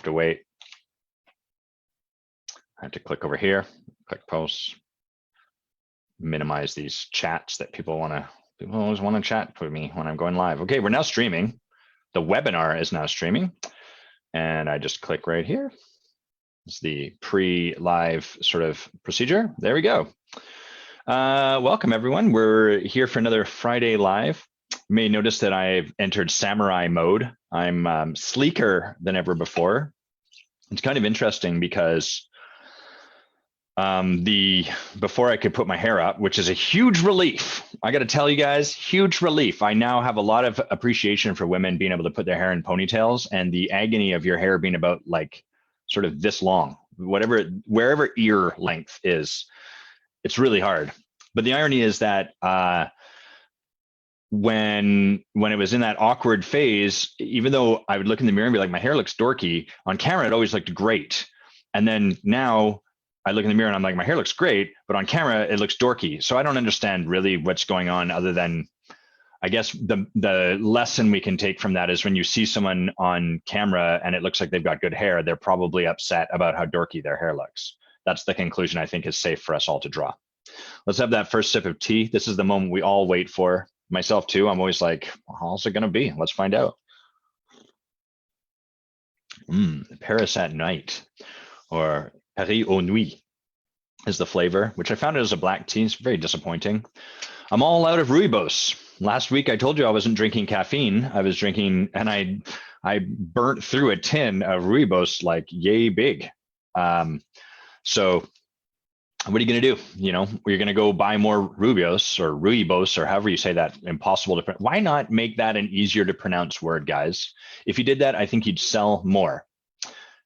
to wait. I have to click over here, click post, minimize these chats that people always want to chat with me when I'm going live. Okay, we're now streaming. The webinar is now streaming. And I just click right here. It's the pre-live sort of procedure. There we go. Welcome everyone. We're here for another Friday live. You may notice that I've entered samurai mode. I'm sleeker than ever before. It's kind of interesting because before I could put my hair up, which is a huge relief. I got to tell you guys, huge relief. I now have a lot of appreciation for women being able to put their hair in ponytails, and the agony of your hair being about like sort of this long, wherever ear length is, it's really hard. But the irony is that when it was in that awkward phase, even though I would look in the mirror and be like, my hair looks dorky, on camera it always looked great. And then now I look in the mirror and I'm like, my hair looks great, but on camera it looks dorky. So I don't understand really what's going on, other than I guess the lesson we can take from that is when you see someone on camera and it looks like they've got good hair, they're probably upset about how dorky their hair looks. That's the conclusion I think is safe for us all to draw. Let's have that first sip of tea. This is the moment we all wait for. Myself too. I'm always like, how's it gonna be? Let's find out. Paris at night, or Paris aux nuits is the flavor, which I found it as a black tea. It's very disappointing. I'm all out of rooibos. Last week I told you I wasn't drinking caffeine. I was drinking, and I burnt through a tin of rooibos like yay big. So what are you gonna do? You know, you're gonna go buy more rooibos or however you say that. Impossible to. Why not make that an easier to pronounce word, guys? If you did that, I think you'd sell more.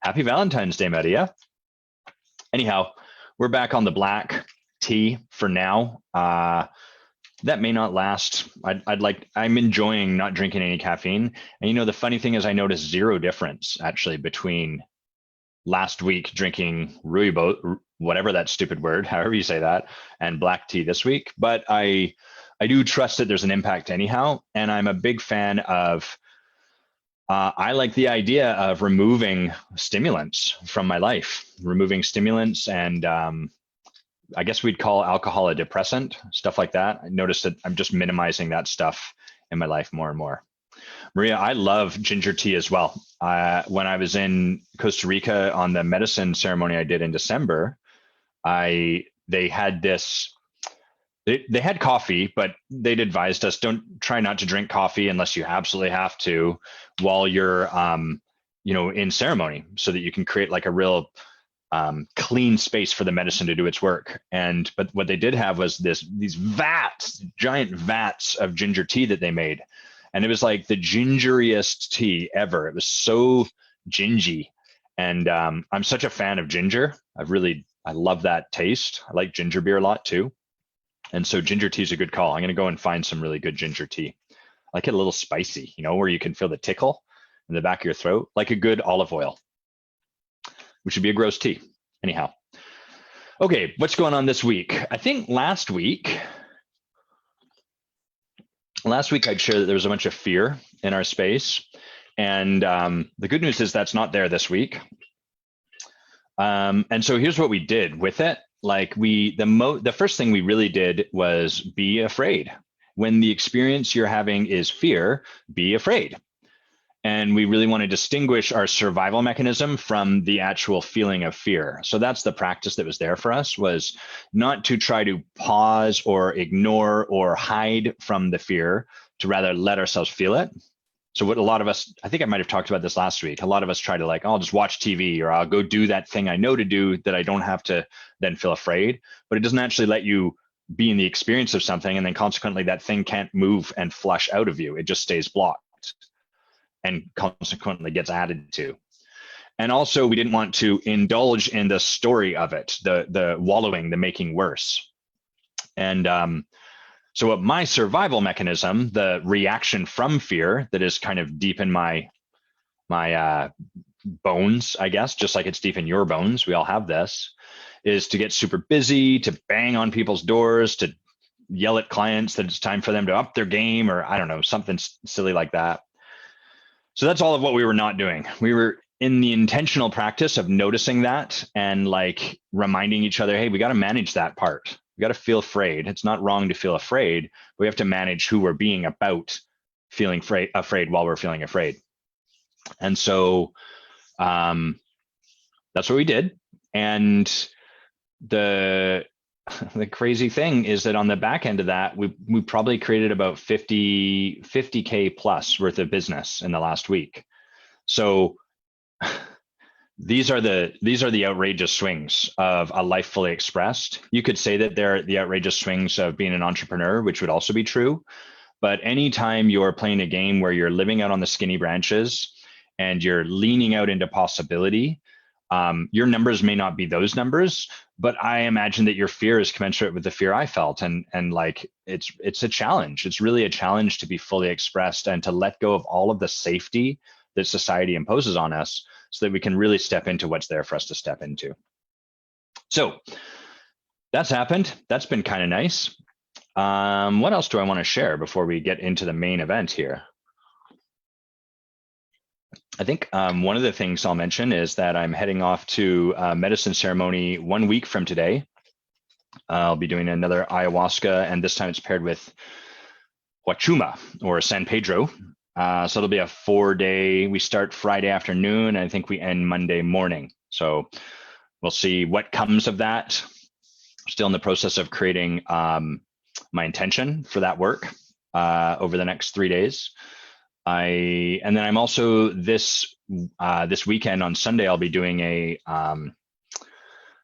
Happy Valentine's Day, Maria. Anyhow, we're back on the black tea for now. That may not last. I'm enjoying not drinking any caffeine. And you know, the funny thing is I noticed zero difference actually between last week drinking rooibos, whatever that stupid word, however you say that, and black tea this week. But I do trust that there's an impact anyhow. And I'm a big fan of, I like the idea of removing stimulants from my life, and I guess we'd call alcohol a depressant, stuff like that. I noticed that I'm just minimizing that stuff in my life more and more. Maria, I love ginger tea as well. When I was in Costa Rica on the medicine ceremony I did in December, they had coffee, but they'd advised us try not to drink coffee unless you absolutely have to while you're in ceremony, so that you can create like a real clean space for the medicine to do its work. But what they did have was these giant vats of ginger tea that they made. And it was like the gingeriest tea ever. It was so gingy. And I'm such a fan of ginger. I love that taste. I like ginger beer a lot too. And so ginger tea is a good call. I'm going to go and find some really good ginger tea. I like it a little spicy, where you can feel the tickle in the back of your throat, like a good olive oil, which would be a gross tea. Anyhow. Okay, what's going on this week? I think last week I'd share that there was a bunch of fear in our space. And the good news is that's not there this week. And so here's what we did with it. Like the first thing we really did was be afraid. When the experience you're having is fear, be afraid. And we really want to distinguish our survival mechanism from the actual feeling of fear. So that's the practice that was there for us, was not to try to pause or ignore or hide from the fear, to rather let ourselves feel it. So what a lot of us, I think I might have talked about this last week, a lot of us try to I'll just watch TV, or I'll go do that thing I know to do that I don't have to then feel afraid. But it doesn't actually let you be in the experience of something, and then consequently that thing can't move and flush out of you. It just stays blocked and consequently gets added to. And also we didn't want to indulge in the story of it, the wallowing, the making worse. And so what my survival mechanism, the reaction from fear that is kind of deep in my bones, I guess, just like it's deep in your bones, we all have this, is to get super busy, to bang on people's doors, to yell at clients that it's time for them to up their game, or I don't know, something silly like that. So that's all of what we were not doing. We were in the intentional practice of noticing that and like reminding each other, hey, we got to manage that part. We got to feel afraid. It's not wrong to feel afraid, but we have to manage who we're being about feeling afraid while we're feeling afraid. And so that's what we did. And the crazy thing is that on the back end of that, we probably created about 50K plus worth of business in the last week. So these are the outrageous swings of a life fully expressed. You could say that they're the outrageous swings of being an entrepreneur, which would also be true. But anytime you're playing a game where you're living out on the skinny branches and you're leaning out into possibility, your numbers may not be those numbers, but I imagine that your fear is commensurate with the fear I felt. And like, it's a challenge. It's really a challenge to be fully expressed and to let go of all of the safety that society imposes on us so that we can really step into what's there for us to step into. So that's happened. That's been kind of nice. What else do I want to share before we get into the main event here? I think one of the things I'll mention is that I'm heading off to a medicine ceremony 1 week from today. I'll be doing another ayahuasca, and this time it's paired with Huachuma or San Pedro. So it'll be a 4-day, we start Friday afternoon, and I think we end Monday morning. So we'll see what comes of that. Still in the process of creating my intention for that work over the next 3 days. And then I'm also this weekend on Sunday, I'll be doing a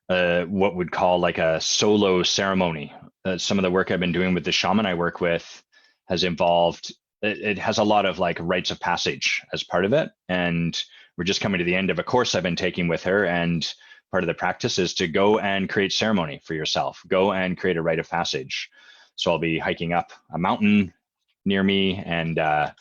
what would call like a solo ceremony. Some of the work I've been doing with the shaman I work with has involved, it has a lot of like rites of passage as part of it. And we're just coming to the end of a course I've been taking with her. And part of the practice is to go and create ceremony for yourself, go and create a rite of passage. So I'll be hiking up a mountain near me, and I'm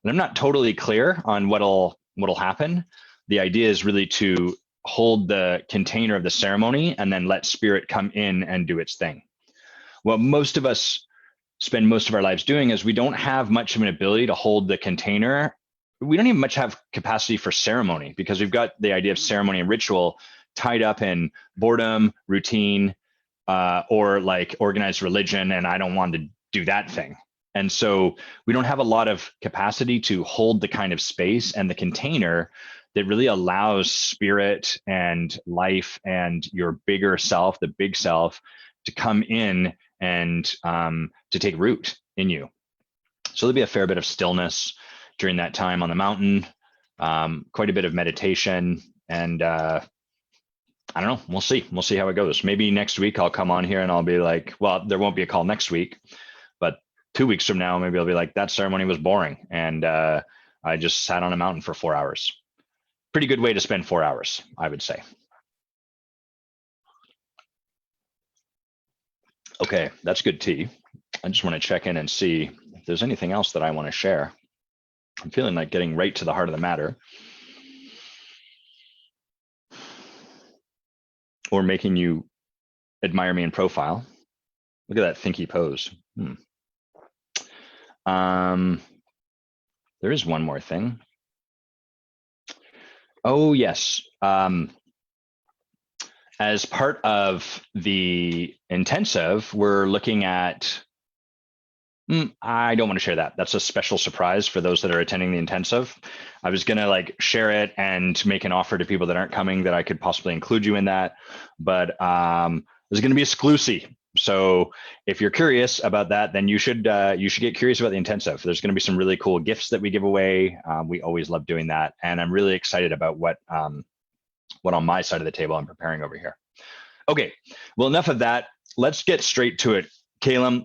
not totally clear on what'll happen. The idea is really to hold the container of the ceremony and then let spirit come in and do its thing. What most of us spend most of our lives doing is we don't have much of an ability to hold the container. We don't even much have capacity for ceremony because we've got the idea of ceremony and ritual tied up in boredom, routine, or like organized religion, and I don't want to do that thing. And so we don't have a lot of capacity to hold the kind of space and the container that really allows spirit and life and your bigger self, the big self, to come in and to take root in you. So there'll be a fair bit of stillness during that time on the mountain, quite a bit of meditation, and I don't know, we'll see. We'll see how it goes. Maybe next week I'll come on here and I'll be like, well, there won't be a call next week, but 2 weeks from now, maybe I'll be like, that ceremony was boring. And I just sat on a mountain for 4 hours. Pretty good way to spend 4 hours, I would say. Okay, that's good tea. I just want to check in and see if there's anything else that I want to share. I'm feeling like getting right to the heart of the matter. Or making you admire me in profile. Look at that thinky pose. There is one more thing. Oh, yes. As part of the intensive, we're looking at, I don't want to share that. That's a special surprise for those that are attending the intensive. I was going to like share it and make an offer to people that aren't coming that I could possibly include you in that, but it's going to be exclusive. So if you're curious about that, then you should get curious about the intensive. There's going to be some really cool gifts that we give away. We always love doing that, and I'm really excited about what on my side of the table I'm preparing over here. Okay, well, enough of that. Let's get straight to it. Kalem,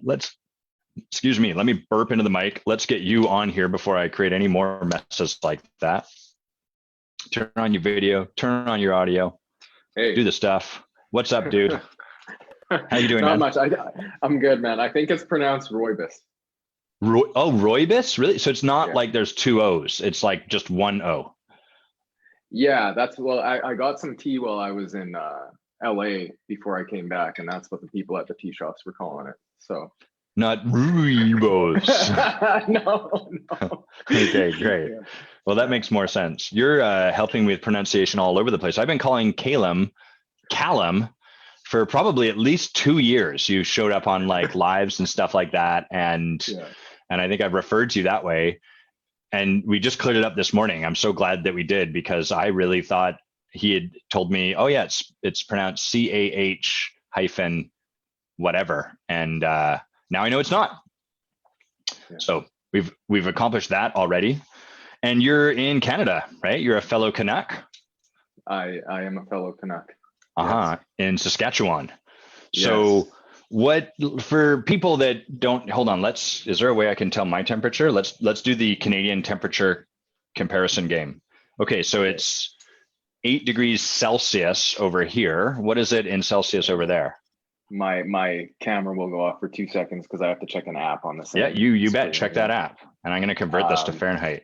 excuse me, let me burp into the mic. Let's get you on here before I create any more messes like that. Turn on your video, turn on your audio. Hey. Do the stuff. What's up, dude? How you doing, Not man? much. I'm good, man. I think it's pronounced Roybus. Roybus? Really? So it's not like there's 2 O's. It's like just 1 O. Yeah, I got some tea while I was in LA before I came back, and that's what the people at the tea shops were calling it. So not Rooibos. no. Okay, great. Yeah. Well, that makes more sense. You're helping with pronunciation all over the place. I've been calling Kalem for probably at least 2 years. You showed up on like lives and stuff like that, and Yeah. I think I've referred to you that way. And we just cleared it up this morning. I'm so glad that we did, because I really thought he had told me, oh yeah, it's pronounced CAH hyphen whatever, and now I know it's not. Yeah. So we've accomplished that already. And you're in Canada, right? You're a fellow Canuck. I am a fellow Canuck. Uh-huh. Yes. In Saskatchewan. So Yes. what, for people that don't, hold on, is there a way I can tell my temperature? Let's do the Canadian temperature comparison game. Okay, so it's 8 degrees Celsius over here. What is it in Celsius over there? My camera will go off for 2 seconds because I have to check an app on the same. Yeah, you bet. Check that app. And I'm going to convert this to Fahrenheit.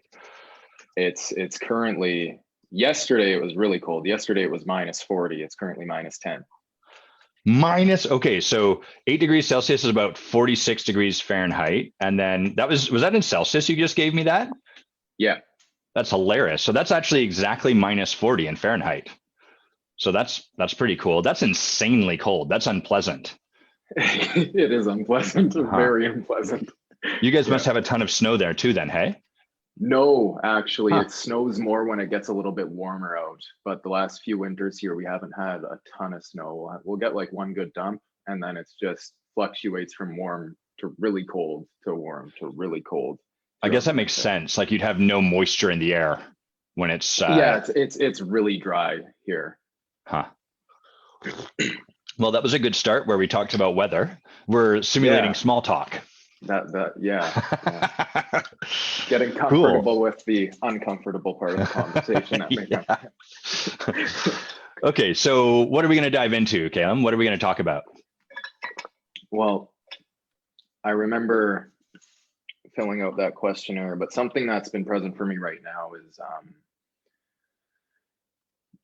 It's currently, yesterday it was really cold. Yesterday it was -40. It's currently -10. Okay, so 8 degrees Celsius is about 46 degrees Fahrenheit. And then was that in Celsius you just gave me that? Yeah. That's hilarious. So that's actually exactly -40 in Fahrenheit. So that's pretty cool. That's insanely cold. That's unpleasant. It is unpleasant. Very unpleasant. You guys must have a ton of snow there too then, hey? No, actually, it snows more when it gets a little bit warmer out. But the last few winters here, we haven't had a ton of snow. We'll get like one good dump, and then it's just fluctuates from warm to really cold to warm to really cold. I guess that makes sense. Like you'd have no moisture in the air when it's yeah, it's really dry here. Huh. Well, that was a good start where we talked about weather. We're simulating small talk. Yeah. Getting comfortable with the uncomfortable part of the conversation. Okay, so what are we going to dive into, Kalem? What are we going to talk about? Well, I remember filling out that questionnaire, but something that's been present for me right now is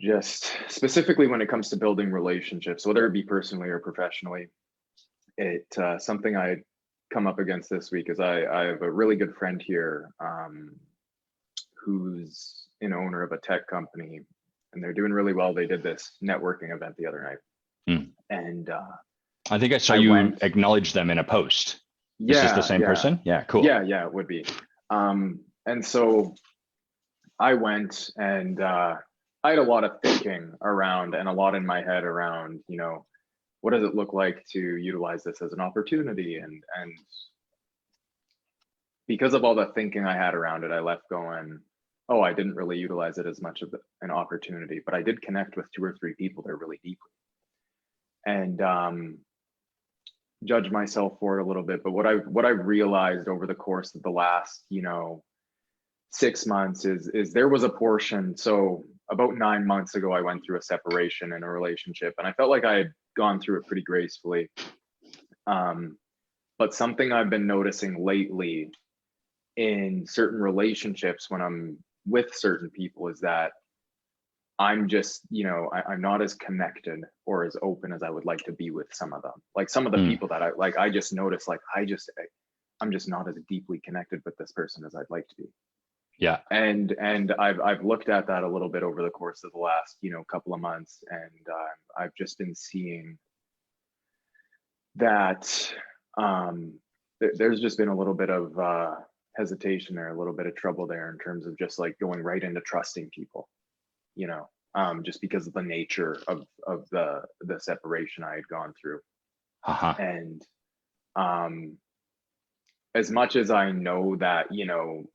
just specifically when it comes to building relationships, whether it be personally or professionally. Something I come up against this week is I have a really good friend here who's an owner of a tech company, and they're doing really well. They did this networking event the other night, and I think I saw you acknowledge them in a post. Is this the same person? Yeah, cool. Yeah, it would be. And so I went, and I had a lot of thinking around and a lot in my head around, what does it look like to utilize this as an opportunity? And because of all the thinking I had around it, I left going, oh, I didn't really utilize it as much of an opportunity, but I did connect with 2 or 3 people there really deeply. And judge myself for it a little bit. But what I realized over the course of the last, 6 months is there was a portion. So about 9 months ago, I went through a separation in a relationship, and I felt like I had gone through it pretty gracefully. But something I've been noticing lately in certain relationships when I'm with certain people is that I'm just, I'm not as connected or as open as I would like to be with some of them. Like some of the people that I just noticed, like I'm just not as deeply connected with this person as I'd like to be. Yeah. And I've looked at that a little bit over the course of the last, couple of months, and I've just been seeing that there's just been a little bit of hesitation there, a little bit of trouble there in terms of just like going right into trusting people, just because of the nature of the separation I had gone through. And as much as I know that,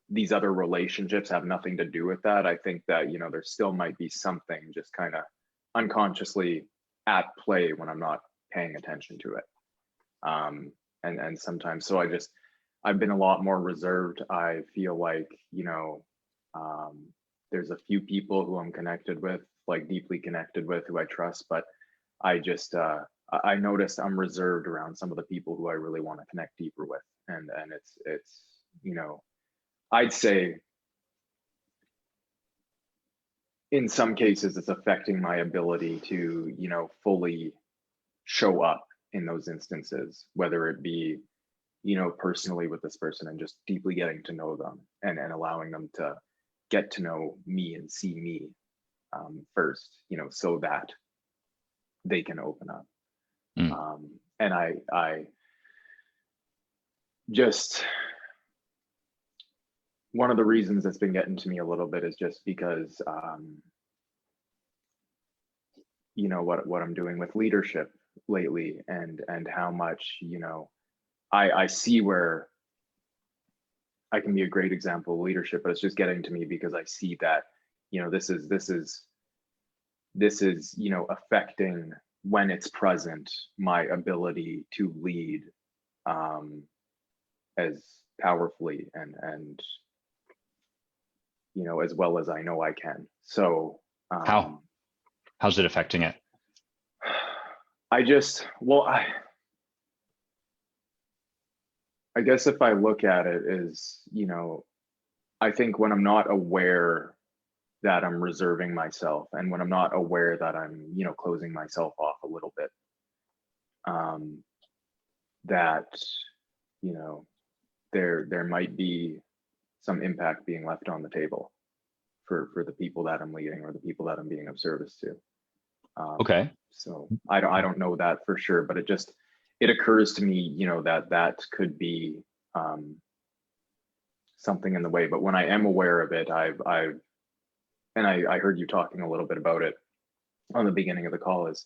these other relationships have nothing to do with that, I think that, there still might be something just kind of unconsciously at play when I'm not paying attention to it. And sometimes, so I've been a lot more reserved. I feel like, there's a few people who I'm connected with, like deeply connected with, who I trust, but I just, I noticed I'm reserved around some of the people who I really want to connect deeper with. And it's, I'd say in some cases it's affecting my ability to, fully show up in those instances, whether it be, personally with this person and just deeply getting to know them and allowing them to, get to know me and see me first, so that they can open up. And I just, one of the reasons that's been getting to me a little bit is just because, what I'm doing with leadership lately, and how much, I see where I can be a great example of leadership, but it's just getting to me because I see that, this is, affecting, when it's present, my ability to lead as powerfully and as well as I know I can. So how's it affecting it? I guess if I look at it as, I think when I'm not aware that I'm reserving myself, and when I'm not aware that I'm, closing myself off a little bit, that, there might be some impact being left on the table for the people that I'm leading, or the people that I'm being of service to. Okay. So I don't know that for sure, but it occurs to me, that could be something in the way. But when I am aware of it, I heard you talking a little bit about it on the beginning of the call, is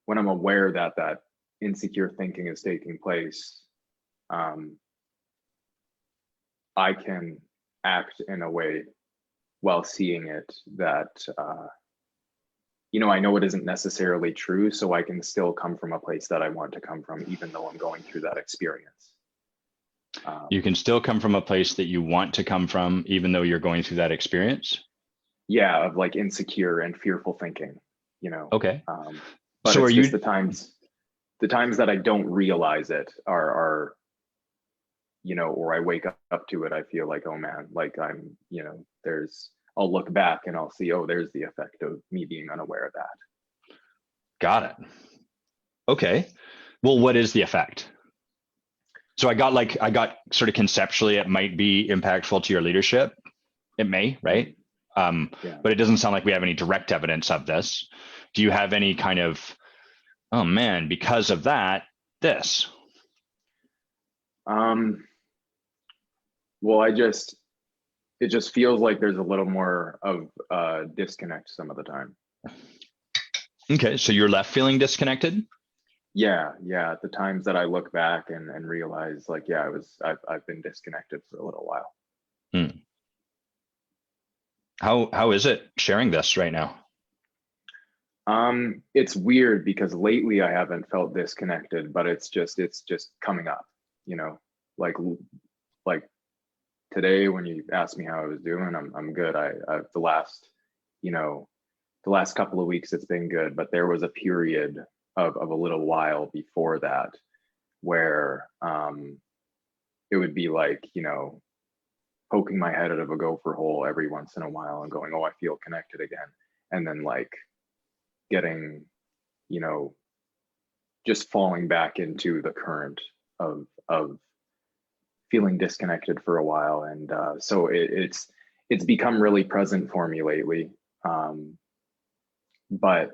when I'm aware that insecure thinking is taking place, I can act in a way while seeing it that, I know it isn't necessarily true, so I can still come from a place that I want to come from, even though I'm going through that experience. You can still come from a place that you want to come from, even though you're going through that experience? Yeah, of like insecure and fearful thinking, Okay. But so it's are just you the times that I don't realize it are or I wake up to it, I feel like, oh man, like I'm, I'll look back and I'll see, oh, there's the effect of me being unaware of that. Got it. Okay. Well, what is the effect? So I got sort of conceptually, it might be impactful to your leadership. It may, right? Yeah. But it doesn't sound like we have any direct evidence of this. Do you have any kind of, oh man, because of that, this? Well, it just feels like there's a little more of disconnect some of the time. Okay, so you're left feeling disconnected? Yeah. At the times that I look back and realize, like, yeah, I've been disconnected for a little while. How is it sharing this right now? It's weird because lately I haven't felt disconnected, but it's just coming up, like today when you asked me how I was doing, I'm good. I've the last couple of weeks it's been good, but there was a period of a little while before that where it would be like, poking my head out of a gopher hole every once in a while and going, oh, I feel connected again. And then like getting, just falling back into the current of feeling disconnected for a while. And so it's become really present for me lately. But,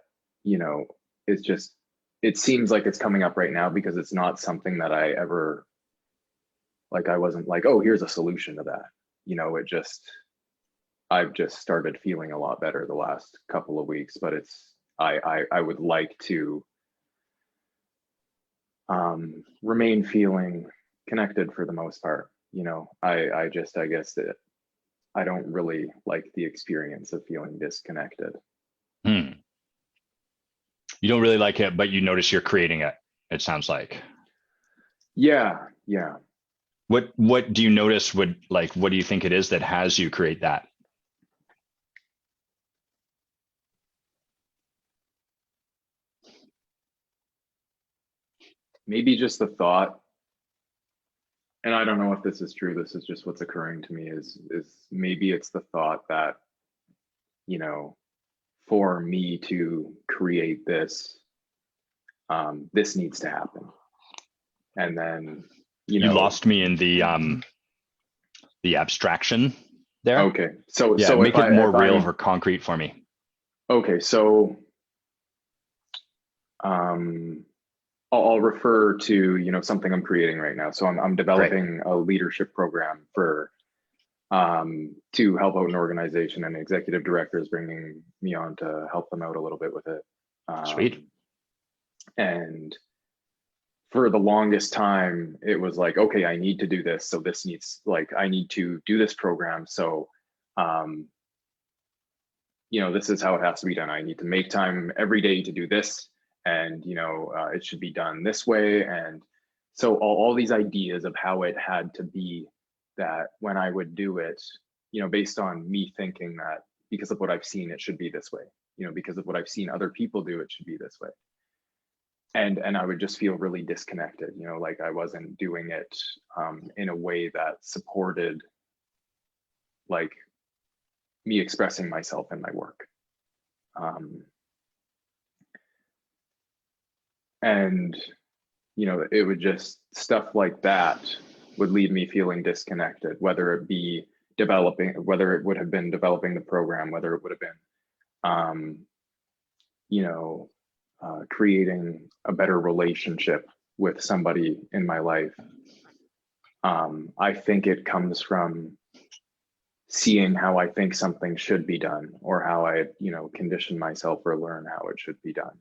it seems like it's coming up right now because it's not something that I ever, like, I wasn't like, oh, here's a solution to that. I've just started feeling a lot better the last couple of weeks, but I would like to remain feeling connected for the most part. I guess that I don't really like the experience of feeling disconnected. You don't really like it, but you notice you're creating it, it sounds like. Yeah. What do you notice what do you think it is that has you create that? Maybe just the thought, and I don't know if this is true, this is just what's occurring to me, is maybe it's the thought that, for me to create this, this needs to happen. And then, you lost me in the abstraction there. Okay. So Yeah, so make it more if real I'm or concrete for me. okay, so um I'll refer to, something I'm creating right now. So I'm Great. developing a leadership program for to help out an organization, and the executive director is bringing me on to help them out a little bit with it. Sweet. And for the longest time, it was like, okay, I need to do this. So this needs, like, I need to do this program. So, um, this is how it has to be done. I need to make time every day to do this. And, it should be done this way. And so all these ideas of how it had to be, that when I would do it, based on me thinking that because of what I've seen, it should be this way, because of what I've seen other people do, it should be this way. And I would just feel really disconnected, like I wasn't doing it in a way that supported like me expressing myself in my work. And it would just, stuff like that would leave me feeling disconnected, whether it be whether it would have been developing the program, whether it would have been you know creating a better relationship with somebody in my life. I think it comes from seeing how I think something should be done, or how I, condition myself or learn how it should be done,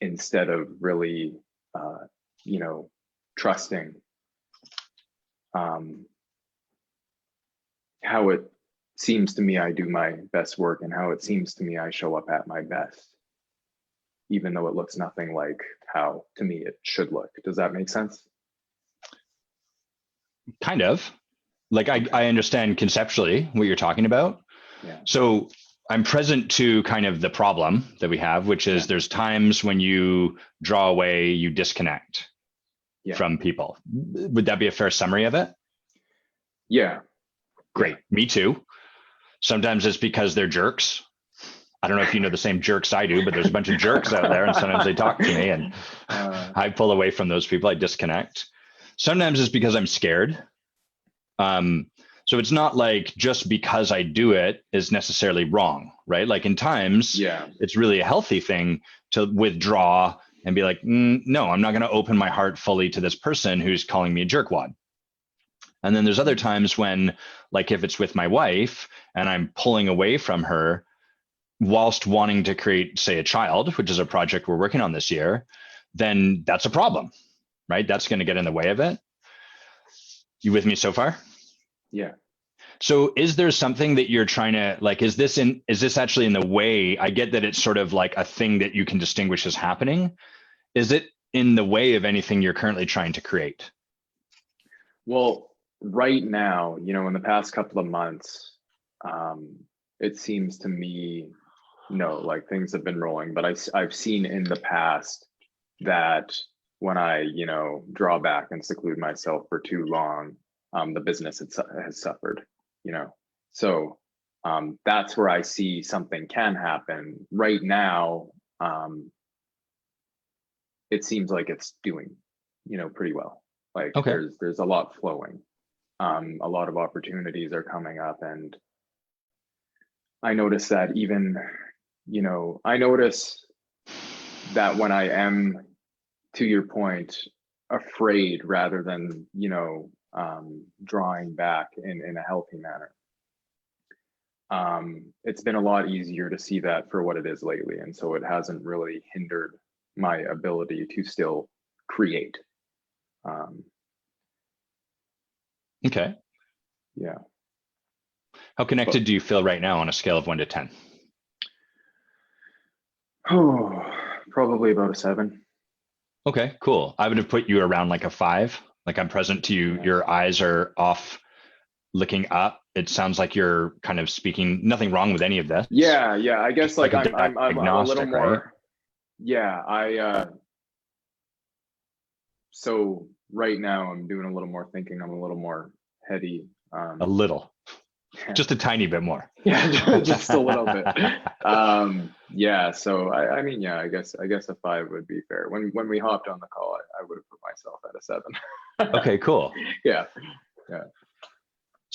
instead of really, trusting how it seems to me I do my best work, and how it seems to me I show up at my best, even though it looks nothing like how to me it should look. Does that make sense? Kind of. Like I understand conceptually what you're talking about. Yeah. So I'm present to kind of the problem that we have, which is there's times when you draw away, you disconnect from people. Would that be a fair summary of it? Yeah. Great. Me too. Sometimes it's because they're jerks. I don't know if you know the same jerks I do, but there's a bunch of jerks out there, and sometimes they talk to me, and I pull away from those people. I disconnect. Sometimes it's because I'm scared. So it's not like just because I do it is necessarily wrong, right? Like in times, it's really a healthy thing to withdraw and be like, no, I'm not going to open my heart fully to this person who's calling me a jerkwad. And then there's other times when, like if it's with my wife and I'm pulling away from her whilst wanting to create, say, a child, which is a project we're working on this year, then that's a problem, right? That's going to get in the way of it. You with me so far? Yeah. So is there something that you're trying to, like, is this actually in the way? I get that it's sort of like a thing that you can distinguish as happening. Is it in the way of anything you're currently trying to create? Well, right now, in the past couple of months, it seems to me, no, like things have been rolling, but I've seen in the past that when I, draw back and seclude myself for too long, the business has suffered, so that's where I see something can happen. Right now, it seems like it's doing, pretty well. Like there's a lot flowing. A lot of opportunities are coming up, and I notice that even, I notice that when I am, to your point, afraid rather than, drawing back in a healthy manner, it's been a lot easier to see that for what it is lately. And so it hasn't really hindered my ability to still create. Okay. Yeah. How connected do you feel right now on a scale of 1 to 10? Oh, probably about a 7. Okay, cool. I would have put you around like a 5. Like I'm present to you. Your eyes are off, looking up. It sounds like you're kind of speaking. Nothing wrong with any of this. Yeah. I guess like I'm a little more. Right? Yeah. So right now I'm doing a little more thinking. I'm a little more heady. A little. Just a tiny bit more. Yeah, just a little bit. Yeah. So I mean, yeah, I guess a 5 would be fair. When we hopped on the call, I would have put myself at a 7. Okay, cool. Yeah.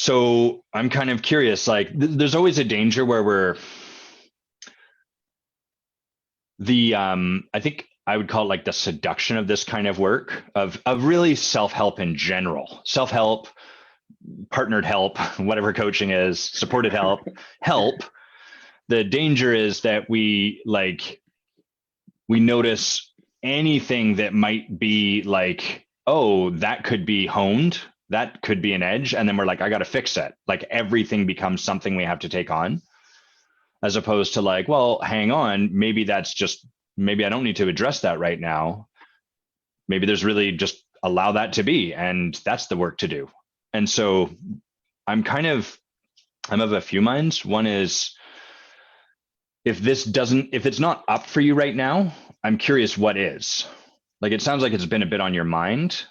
So I'm kind of curious, like there's always a danger where I think I would call it like the seduction of this kind of work of really self-help in general. Self-help, partnered help, whatever coaching is, supported help. The danger is that we notice anything that might be like, oh, that could be honed, that could be an edge, and then we're like, I got to fix it. Like everything becomes something we have to take on, as opposed to like, well, hang on, maybe I don't need to address that right now. Maybe there's really just allow that to be, and that's the work to do. And so I'm of a few minds. One is, if it's not up for you right now, I'm curious what is. Like it sounds like it's been a bit on your mind,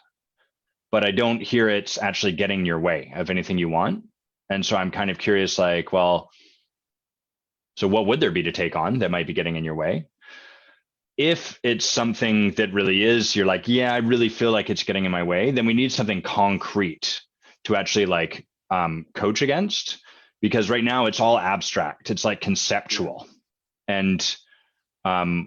but I don't hear it's actually getting in your way of anything you want. And so I'm kind of curious, like, well, so what would there be to take on that might be getting in your way? If it's something that really is, you're like, yeah, I really feel like it's getting in my way, then we need something concrete to actually like coach against, because right now it's all abstract. It's like conceptual. And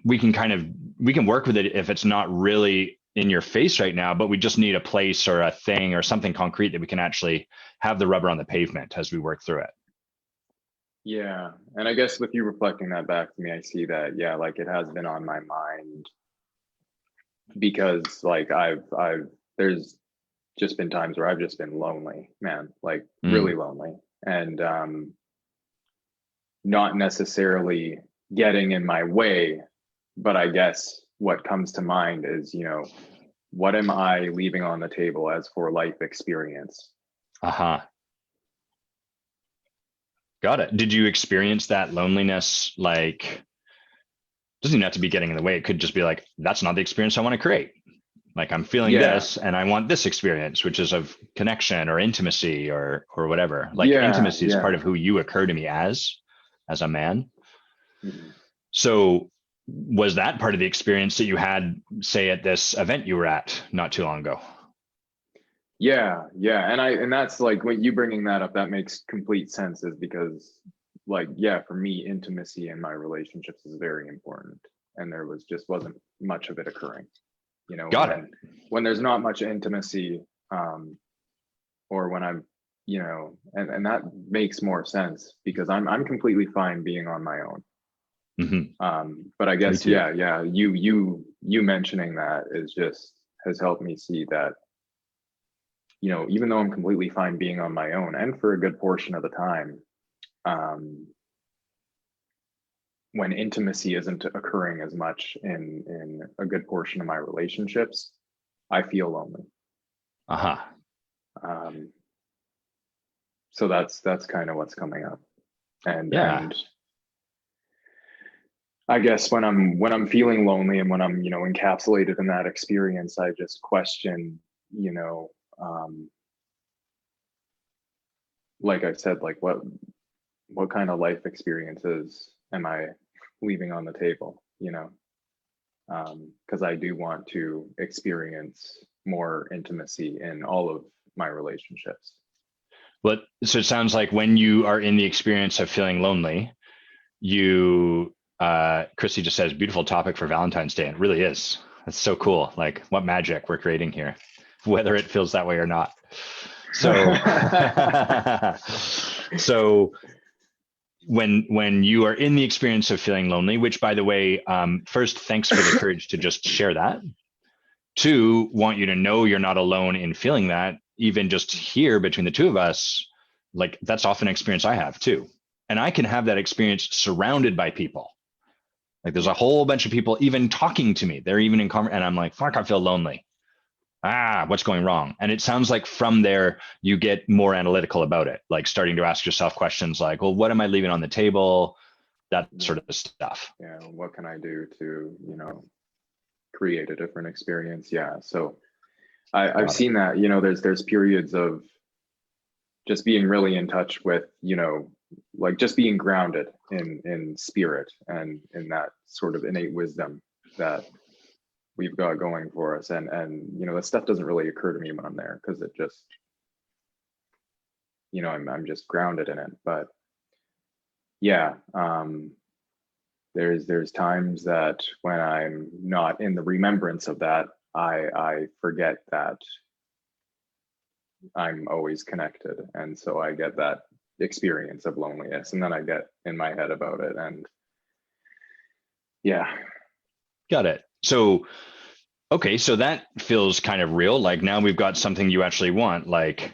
we can work with it if it's not really in your face right now, but we just need a place or a thing or something concrete that we can actually have the rubber on the pavement as we work through it. Yeah. And I guess with you reflecting that back to me, I see that, yeah, like it has been on my mind because like there's just been times where I've just been lonely, man, like really lonely. And not necessarily getting in my way, but I guess what comes to mind is, what am I leaving on the table as for life experience? Uh-huh. Got it. Did you experience that loneliness? Like, doesn't even have to be getting in the way. It could just be like, that's not the experience I want to create. Like I'm feeling this and I want this experience, which is of connection or intimacy or whatever. Like intimacy is part of who you occur to me as a man. Mm-hmm. So was that part of the experience that you had, say, at this event you were at not too long ago? Yeah. And that's like when you bringing that up, that makes complete sense, is because like, yeah, for me, intimacy in my relationships is very important. And there wasn't much of it occurring, Got it. when there's not much intimacy, or when I'm, and that makes more sense because I'm completely fine being on my own. Mm-hmm. But I guess, yeah, you mentioning that has helped me see that, even though I'm completely fine being on my own, and for a good portion of the time, when intimacy isn't occurring as much in a good portion of my relationships, I feel lonely. Uh-huh. So that's kind of what's coming up. And I guess when I'm feeling lonely and when I'm, encapsulated in that experience, I just question, like I said, like what kind of life experiences am I leaving on the table, because I do want to experience more intimacy in all of my relationships. But so it sounds like when you are in the experience of feeling lonely, Chrissy just says, beautiful topic for Valentine's Day. And it really is. That's so cool. Like what magic we're creating here, whether it feels that way or not. So, so when you are in the experience of feeling lonely, which by the way, first, thanks for the courage to just share that. Two, want you to know you're not alone in feeling that. Even just here between the two of us, like that's often an experience I have too. And I can have that experience surrounded by people. Like there's a whole bunch of people even talking to me. They're even in conversation, and I'm like, fuck, I feel lonely. What's going wrong? And it sounds like from there, you get more analytical about it, like starting to ask yourself questions like, well, what am I leaving on the table? That sort of stuff. Yeah. What can I do to, create a different experience? Yeah. So I've seen that, there's periods of just being really in touch with, like just being grounded in spirit and in that sort of innate wisdom that we've got going for us. And that stuff doesn't really occur to me when I'm there because it just, I'm just grounded in it. But yeah, there's times that when I'm not in the remembrance of that, I forget that I'm always connected. And so I get that experience of loneliness, and then I get in my head about it. And yeah. Got it. So, okay, so that feels kind of real. Like now we've got something you actually want. Like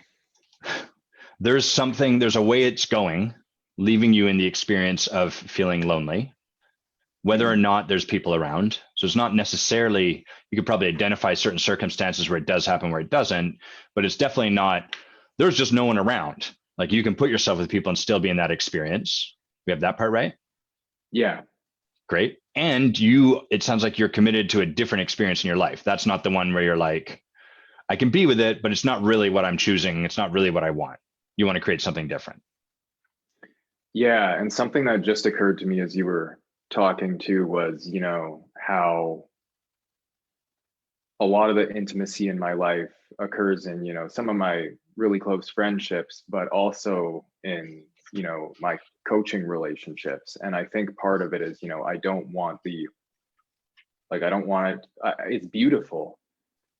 there's a way it's going, leaving you in the experience of feeling lonely, whether or not there's people around. So it's not necessarily, you could probably identify certain circumstances where it does happen, where it doesn't, but it's definitely not, there's just no one around. Like you can put yourself with people and still be in that experience. We have that part right? Yeah. Great. And it sounds like you're committed to a different experience in your life. That's not the one where you're like, I can be with it, but it's not really what I'm choosing. It's not really what I want. You want to create something different. Yeah. And something that just occurred to me as you were talking to was, how a lot of the intimacy in my life occurs in, some of my really close friendships, but also in, my coaching relationships. And I think part of it is, I don't want it, it's beautiful,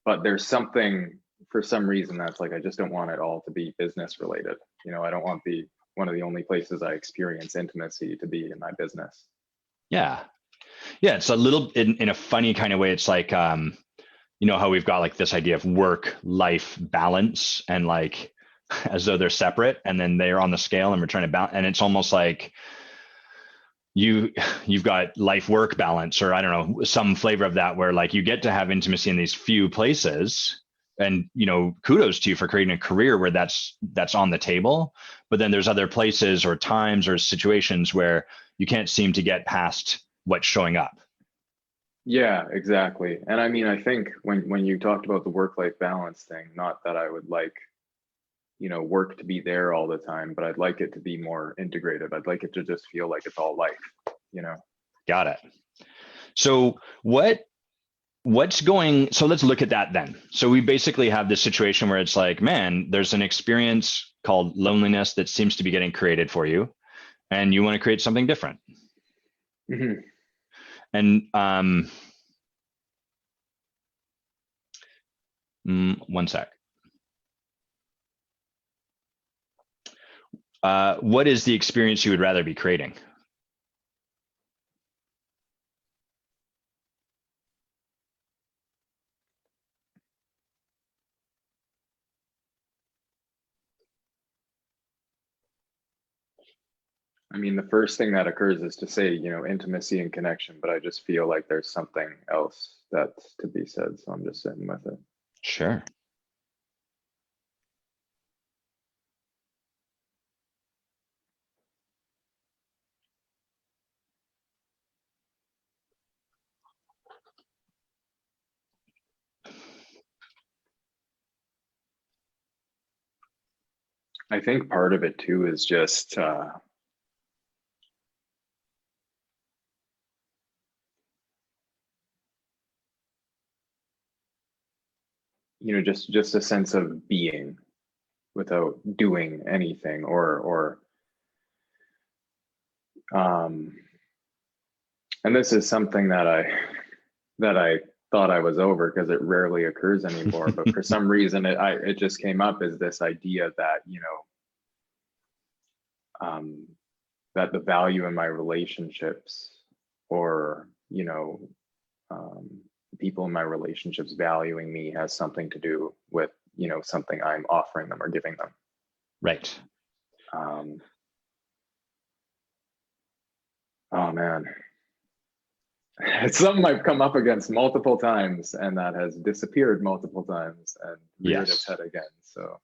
but there's something for some reason that's like, I just don't want it all to be business related. I don't want one of the only places I experience intimacy to be in my business. Yeah. Yeah. It's a little in a funny kind of way. It's like, how we've got like this idea of work-life balance and like as though they're separate and then they're on the scale and we're trying to balance. And it's almost like you've got life-work balance, or I don't know, some flavor of that where like you get to have intimacy in these few places. And, kudos to you for creating a career where that's on the table. But then there's other places or times or situations where you can't seem to get past what's showing up. Yeah, exactly. And I mean, I think when you talked about the work-life balance thing, not that I would like, work to be there all the time, but I'd like it to be more integrated. I'd like it to just feel like it's all life, Got it. So so let's look at that then. So we basically have this situation where it's like, man, there's an experience called loneliness that seems to be getting created for you, and you want to create something different. Mm-hmm. And one sec. What is the experience you would rather be creating? I mean, the first thing that occurs is to say, intimacy and connection, but I just feel like there's something else that's to be said. So I'm just sitting with it. Sure. I think part of it too is just, just a sense of being without doing anything or and this is something that I thought I was over because it rarely occurs anymore, but for some reason it just came up as this idea that that the value in my relationships, or people in my relationships valuing me, has something to do with something I'm offering them or giving them. Right. Oh man, it's something I've come up against multiple times, and that has disappeared multiple times and reared its head again. So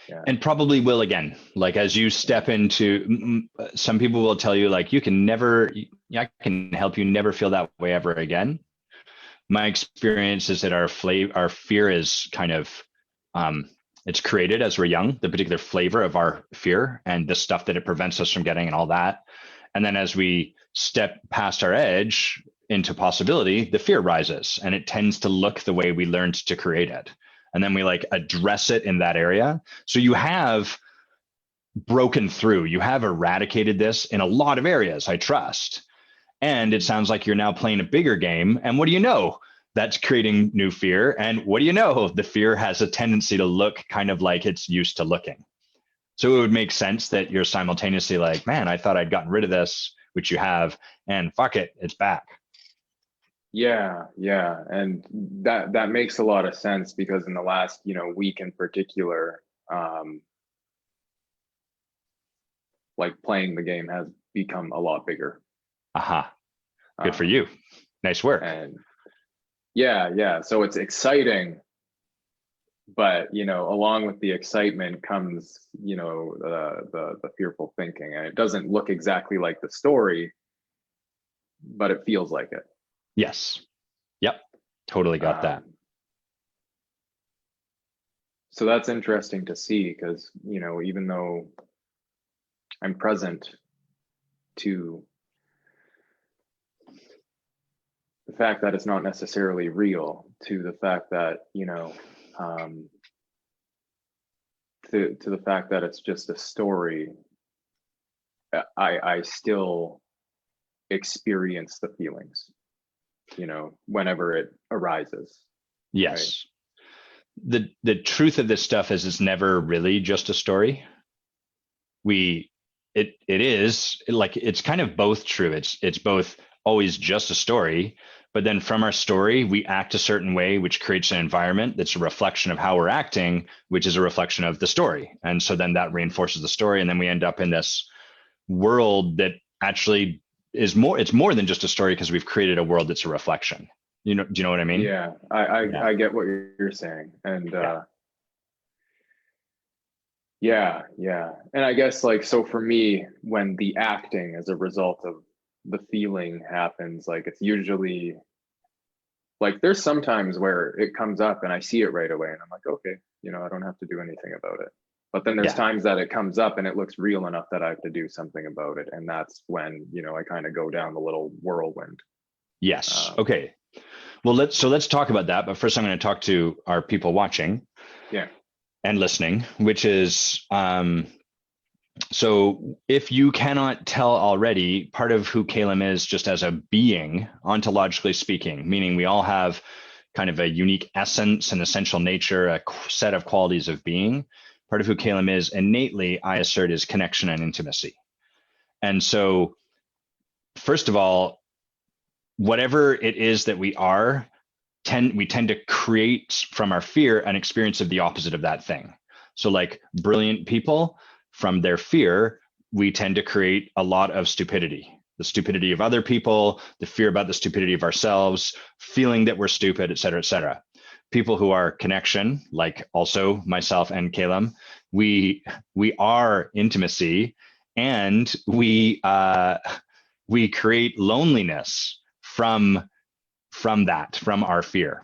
yeah. And probably will again. Like as you step into, some people will tell you like, I can help you never feel that way ever again. My experience is that our fear is kind of, it's created as we're young, the particular flavor of our fear and the stuff that it prevents us from getting and all that. And then as we step past our edge into possibility, the fear rises and it tends to look the way we learned to create it. And then we like address it in that area. So you have broken through. You have eradicated this in a lot of areas, I trust. And it sounds like you're now playing a bigger game. And what do you know? That's creating new fear. And what do you know? The fear has a tendency to look kind of like it's used to looking. So it would make sense that you're simultaneously like, man, I thought I'd gotten rid of this, which you have, and fuck it, it's back. Yeah, yeah. And that makes a lot of sense, because in the last, week in particular, like playing the game has become a lot bigger. Aha. Good for you. Nice work. And yeah. So it's exciting, but along with the excitement comes, the fearful thinking, and it doesn't look exactly like the story, but it feels like it. Yes. Yep. Totally got that. So that's interesting to see, because, even though I'm present to the fact that it's not necessarily real, to the fact that, to the fact that it's just a story, I still experience the feelings, whenever it arises. Yes. Right? The truth of this stuff is it's never really just a story. It is like, it's kind of both true. It's both always just a story, but then from our story, we act a certain way, which creates an environment that's a reflection of how we're acting, which is a reflection of the story. And so then that reinforces the story. And then we end up in this world that actually is it's more than just a story, because we've created a world that's a reflection. Do you know what I mean? Yeah, I get what you're saying. And yeah. And I guess, like, so for me, when the acting as a result of the feeling happens, like, it's usually like, there's sometimes where it comes up and I see it right away and I'm like, okay, I don't have to do anything about it. But then there's times that it comes up and it looks real enough that I have to do something about it. And that's when, I kind of go down the little whirlwind. Yes. Okay. Well, let's talk about that. But first, I'm going to talk to our people watching and listening, which is, so if you cannot tell already, part of who Kalem is just as a being, ontologically speaking, meaning we all have kind of a unique essence and essential nature, a set of qualities of being. Part of who Kalem is innately, I assert, is connection and intimacy. And so, first of all, whatever it is that we are, we tend to create from our fear an experience of the opposite of that thing. So like brilliant people, from their fear, we tend to create a lot of stupidity, the stupidity of other people, the fear about the stupidity of ourselves, feeling that we're stupid, et cetera, et cetera. People who are connection, like also myself and Kalem, we are intimacy, and we create loneliness from our fear.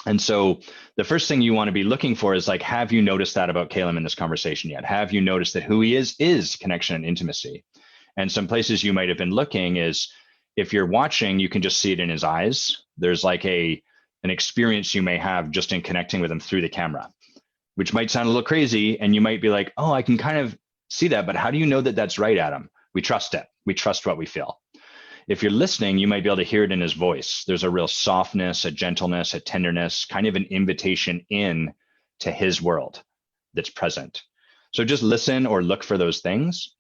And so the first thing you want to be looking for is like, have you noticed that about Kalem in this conversation yet? Have you noticed that who he is connection and intimacy? And some places you might have been looking is, if you're watching, you can just see it in his eyes. There's like an experience you may have just in connecting with him through the camera, which might sound a little crazy. And you might be like, oh, I can kind of see that, but how do you know that that's right, Adam? We trust it. We trust what we feel. If you're listening, you might be able to hear it in his voice. There's a real softness, a gentleness, a tenderness, kind of an invitation in to his world that's present. So just listen or look for those things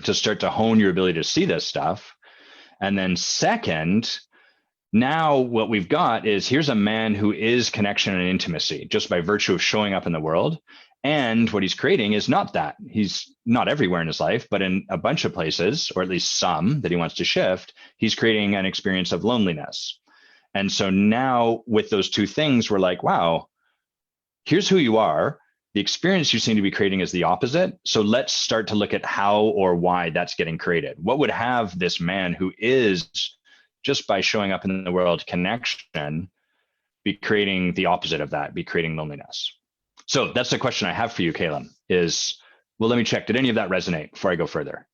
to start to hone your ability to see this stuff. And then second, now what we've got is, here's a man who is connection and intimacy just by virtue of showing up in the world. And what he's creating is not that. He's not everywhere in his life, but in a bunch of places, or at least some that he wants to shift, he's creating an experience of loneliness. And so now with those two things, we're like, wow, here's who you are. The experience you seem to be creating is the opposite. So let's start to look at how or why that's getting created. What would have this man who is, just by showing up in the world, connection, be creating the opposite of that, be creating loneliness? So that's the question I have for you, Kalem, is, well, let me check. Did any of that resonate before I go further?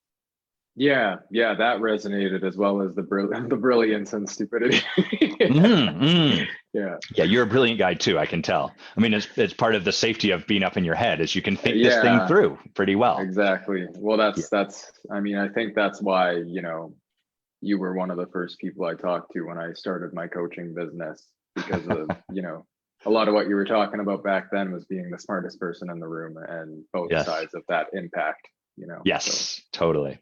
Yeah, that resonated, as well as the brilliance and stupidity. Yeah. Yeah, you're a brilliant guy too, I can tell. I mean, it's part of the safety of being up in your head is you can think this thing Yeah, through pretty well. exactly. Well, Yeah. I mean, I think that's why, you were one of the first people I talked to when I started my coaching business because of, a lot of what you were talking about back then was being the smartest person in the room and both Yes. sides of that impact, so. Yes, totally.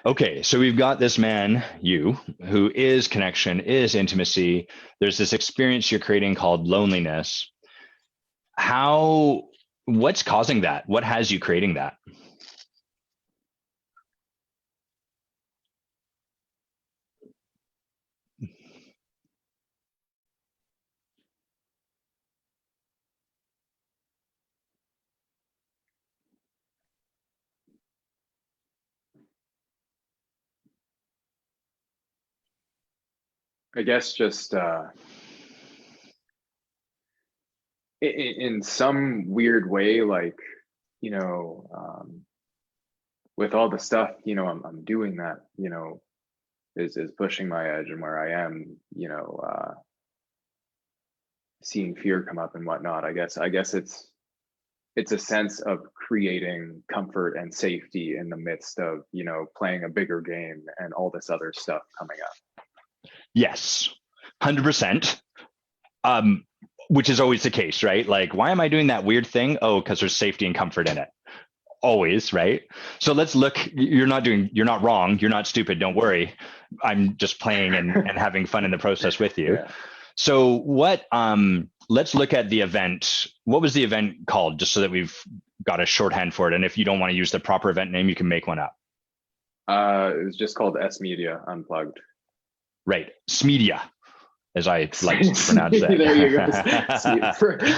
Okay, so we've got this man, you, who is connection, is intimacy. There's this experience you're creating called loneliness. What's causing that? What has you creating that? I guess just in some weird way, like, with all the stuff, I'm doing that, is pushing my edge and where I am, seeing fear come up and whatnot. I guess it's a sense of creating comfort and safety in the midst of, playing a bigger game and all this other stuff coming up. Yes, 100%. Which is always the case, right? Like, why am I doing that weird thing? Oh, because there's safety and comfort in it. Always, right? So let's look. You're not wrong. You're not stupid. Don't worry. I'm just playing and having fun in the process with you. Yeah. So let's look at the event. What was the event called? Just so that we've got a shorthand for it. And if you don't want to use the proper event name, you can make one up. It was just called S Media Unplugged. Right. Smedia, as I like to pronounce that. There you go.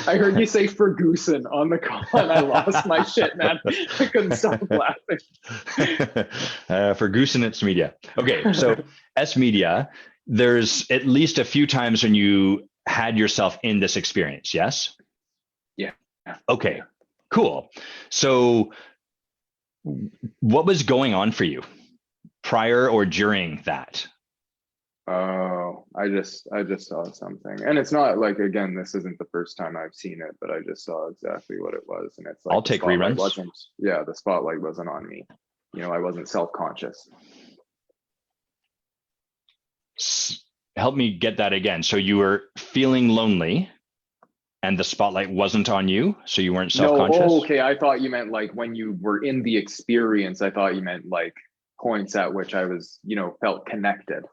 I heard you say Fergusson on the call and I lost my shit, man. I couldn't stop laughing. Fergusson at Smedia. Okay, so S Media, there's at least a few times when you had yourself in this experience, yes? Yeah. Okay, Yeah. cool. So what was going on for you prior or during that? Oh, I just saw something. And it's not like, again, this isn't the first time I've seen it, but I just saw exactly what it was. And it's like I'll take reruns. The spotlight wasn't on me. I wasn't self-conscious. Help me get that again. So you were feeling lonely and the spotlight wasn't on you, so you weren't self-conscious? No, okay. I thought you meant like when you were in the experience, I thought you meant like points at which I was, felt connected.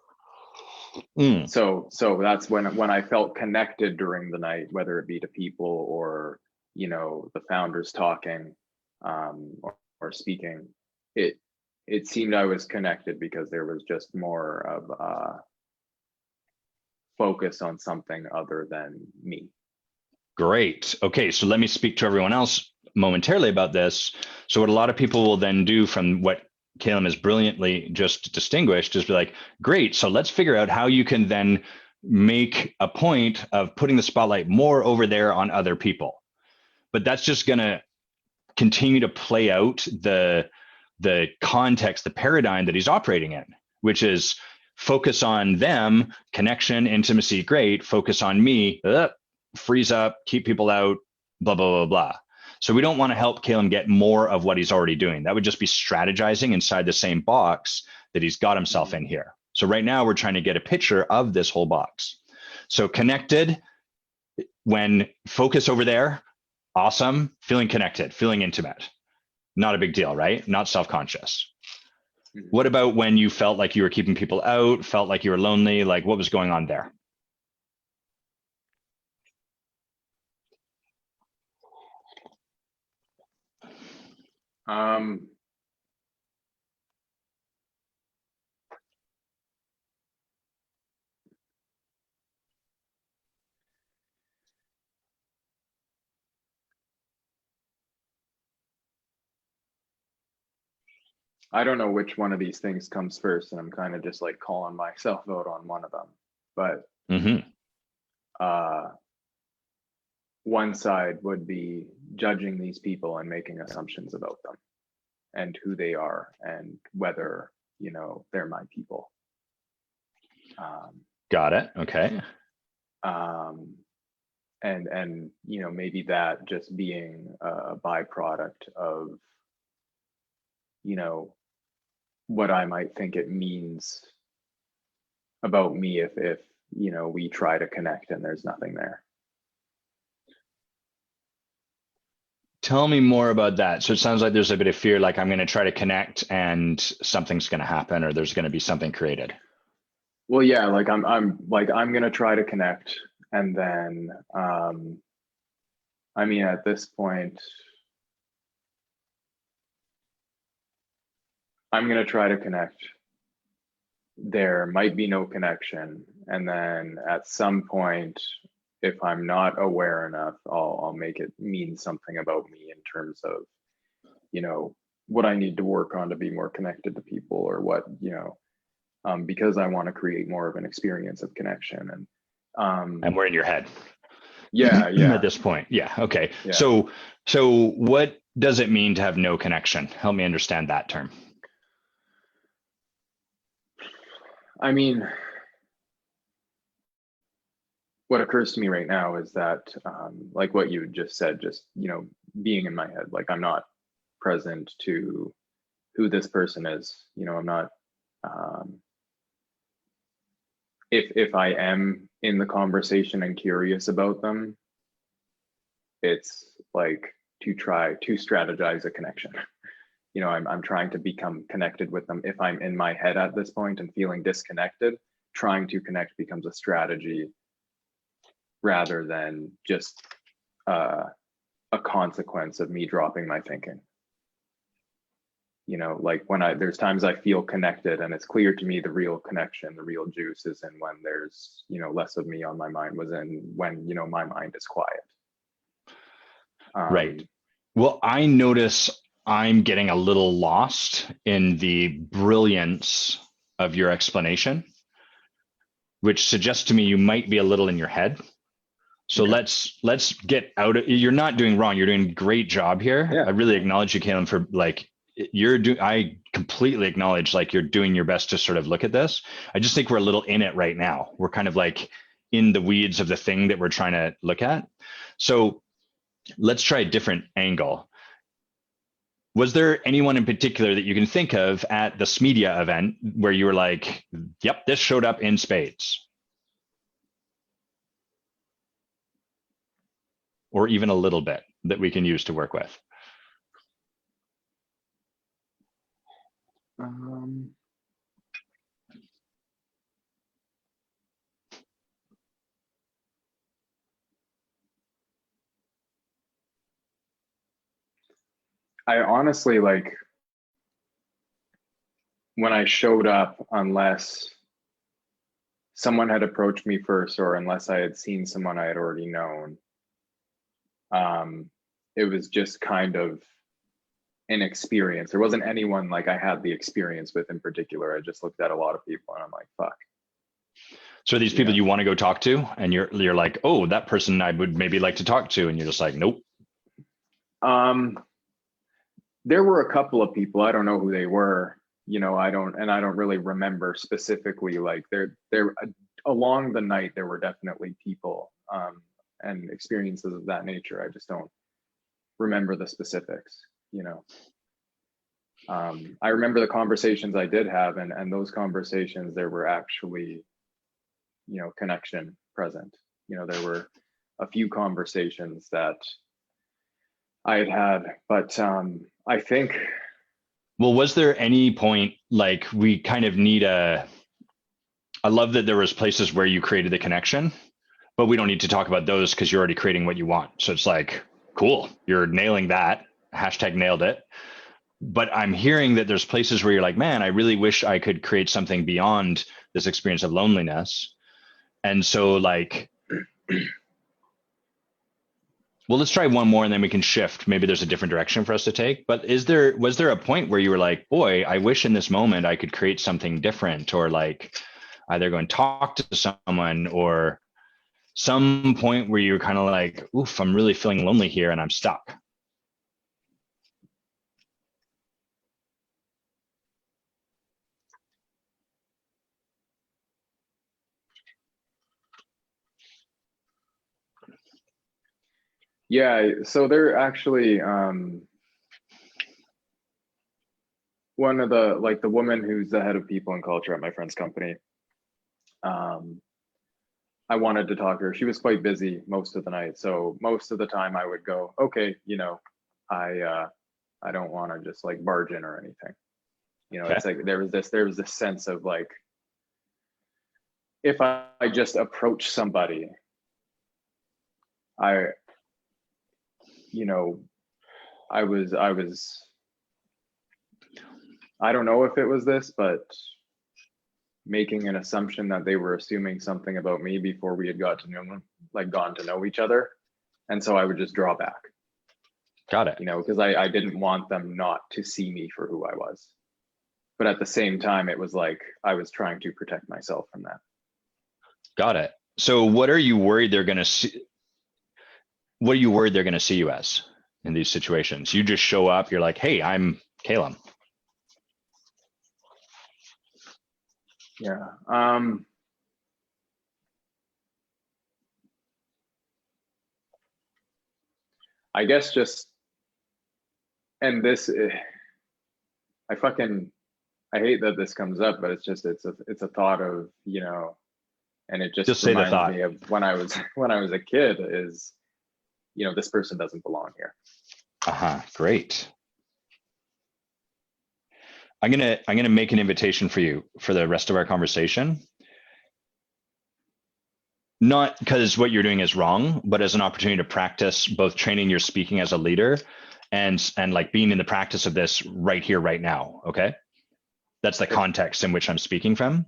So that's when I felt connected during the night, whether it be to people or, the founders talking, or speaking, it seemed I was connected because there was just more of focus on something other than me. Great. Okay, so let me speak to everyone else momentarily about this. So what a lot of people will then do from what Kalem has brilliantly just distinguished is be like, great, so let's figure out how you can then make a point of putting the spotlight more over there on other people. But that's just going to continue to play out the context, the paradigm that he's operating in, which is focus on them, connection, intimacy, great, focus on me, freeze up, keep people out, blah, blah, blah, blah. So we don't want to help Kalem get more of what he's already doing. That would just be strategizing inside the same box that he's got himself in here. So right now we're trying to get a picture of this whole box. So connected, when focus over there, awesome, feeling connected, feeling intimate. Not a big deal, right? Not self-conscious. What about when you felt like you were keeping people out, felt like you were lonely, like what was going on there? I don't know which one of these things comes first, and I'm kind of just like calling myself out on one of them. But one side would be judging these people and making assumptions about them and who they are and whether, they're my people. Got it. Okay. And you know, maybe that just being a byproduct of, you know, what I might think it means about me if you know, we try to connect and there's nothing there. Tell me more about that. So it sounds like there's a bit of fear, like I'm going to try to connect and something's going to happen, or there's going to be something created. Well, yeah, like I'm gonna try to connect, and then I mean, at this point, I'm gonna try to connect. There might be no connection, and then at some point, if I'm not aware enough, I'll make it mean something about me in terms of, you know, what I need to work on to be more connected to people, or what, you know, because I want to create more of an experience of connection. And we're in your head Yeah, at yeah, this point. Yeah. Okay. yeah. So what does it mean to have no connection? Help me understand that term. I mean, what occurs to me right now is that, like what you just said, just, you know, being in my head, like I'm not present to who this person is. You know, I'm not. Um, if I am in the conversation and curious about them, it's like to try to strategize a connection. You know, I'm trying to become connected with them. If I'm in my head at this point and feeling disconnected, trying to connect becomes a strategy rather than just a consequence of me dropping my thinking. You know, like when there's times I feel connected and it's clear to me the real connection, the real juice is in when there's, you know, less of me on my mind, was in when, you know, my mind is quiet. Right. Well, I notice I'm getting a little lost in the brilliance of your explanation, which suggests to me you might be a little in your head. So Okay. let's get out of, you're not doing wrong. You're doing a great job here. Yeah. I really acknowledge you, Kalem, for like I completely acknowledge like you're doing your best to sort of look at this. I just think we're a little in it right now. We're kind of like in the weeds of the thing that we're trying to look at. So let's try a different angle. Was there anyone in particular that you can think of at this media event where you were like, yep, this showed up in spades? Or even a little bit that we can use to work with? Um, I honestly, like, when I showed up, unless someone had approached me first or unless I had seen someone I had already known, um, it was just kind of an experience. There wasn't anyone like I had the experience with in particular. I just looked at a lot of people and I'm like, fuck. So these You people know? you want to go talk to, and you're like, oh, that person I would maybe like to talk to, and you're just like, nope. Um, there were a couple of people, I don't know who they were, you know, I don't really remember specifically, like there along the night there were definitely people and experiences of that nature. I just don't remember the specifics, you know. I remember the conversations I did have, and those conversations, there were actually, you know, connection present. You know, there were a few conversations that I had, but I think, Well, was there any point like we kind of need I love that there was places where you created the connection, but we don't need to talk about those because you're already creating what you want. So it's like, cool, you're nailing that. Hashtag nailed it. But I'm hearing that there's places where you're like, man, I really wish I could create something beyond this experience of loneliness. And so like, well, let's try one more and then we can shift. Maybe there's a different direction for us to take. But was there a point where you were like, boy, I wish in this moment I could create something different, or like either go and talk to someone, or some point where you're kind of like, oof, I'm really feeling lonely here and I'm stuck? Yeah, so they're actually one of the like the woman who's the head of people and culture at my friend's company. Um, I wanted to talk to her. She was quite busy most of the night, so most of the time I would go, okay, I don't want to just like barge in or anything. Okay. It's like there was this sense of like if I just approach somebody, I you know I was I don't know if it was this, but making an assumption that they were assuming something about me before we had got to know them, like gotten to know each other. And so I would just draw back, Got it. because I didn't want them not to see me for who I was. But at the same time, it was like I was trying to protect myself from that. Got it. So what are you worried they're going to see? What are you worried they're going to see you as in these situations? You just show up, you're like, hey, I'm Kalem. Yeah. I guess just, and this, I fucking, I hate that this comes up, but it's a thought of, and it just Just say the reminds thought. me of when I was when I was a kid is, this person doesn't belong here. Uh-huh. Great. I'm gonna make an invitation for you for the rest of our conversation. Not because what you're doing is wrong, but as an opportunity to practice both training your speaking as a leader and like being in the practice of this right here, right now. Okay. That's the context in which I'm speaking from.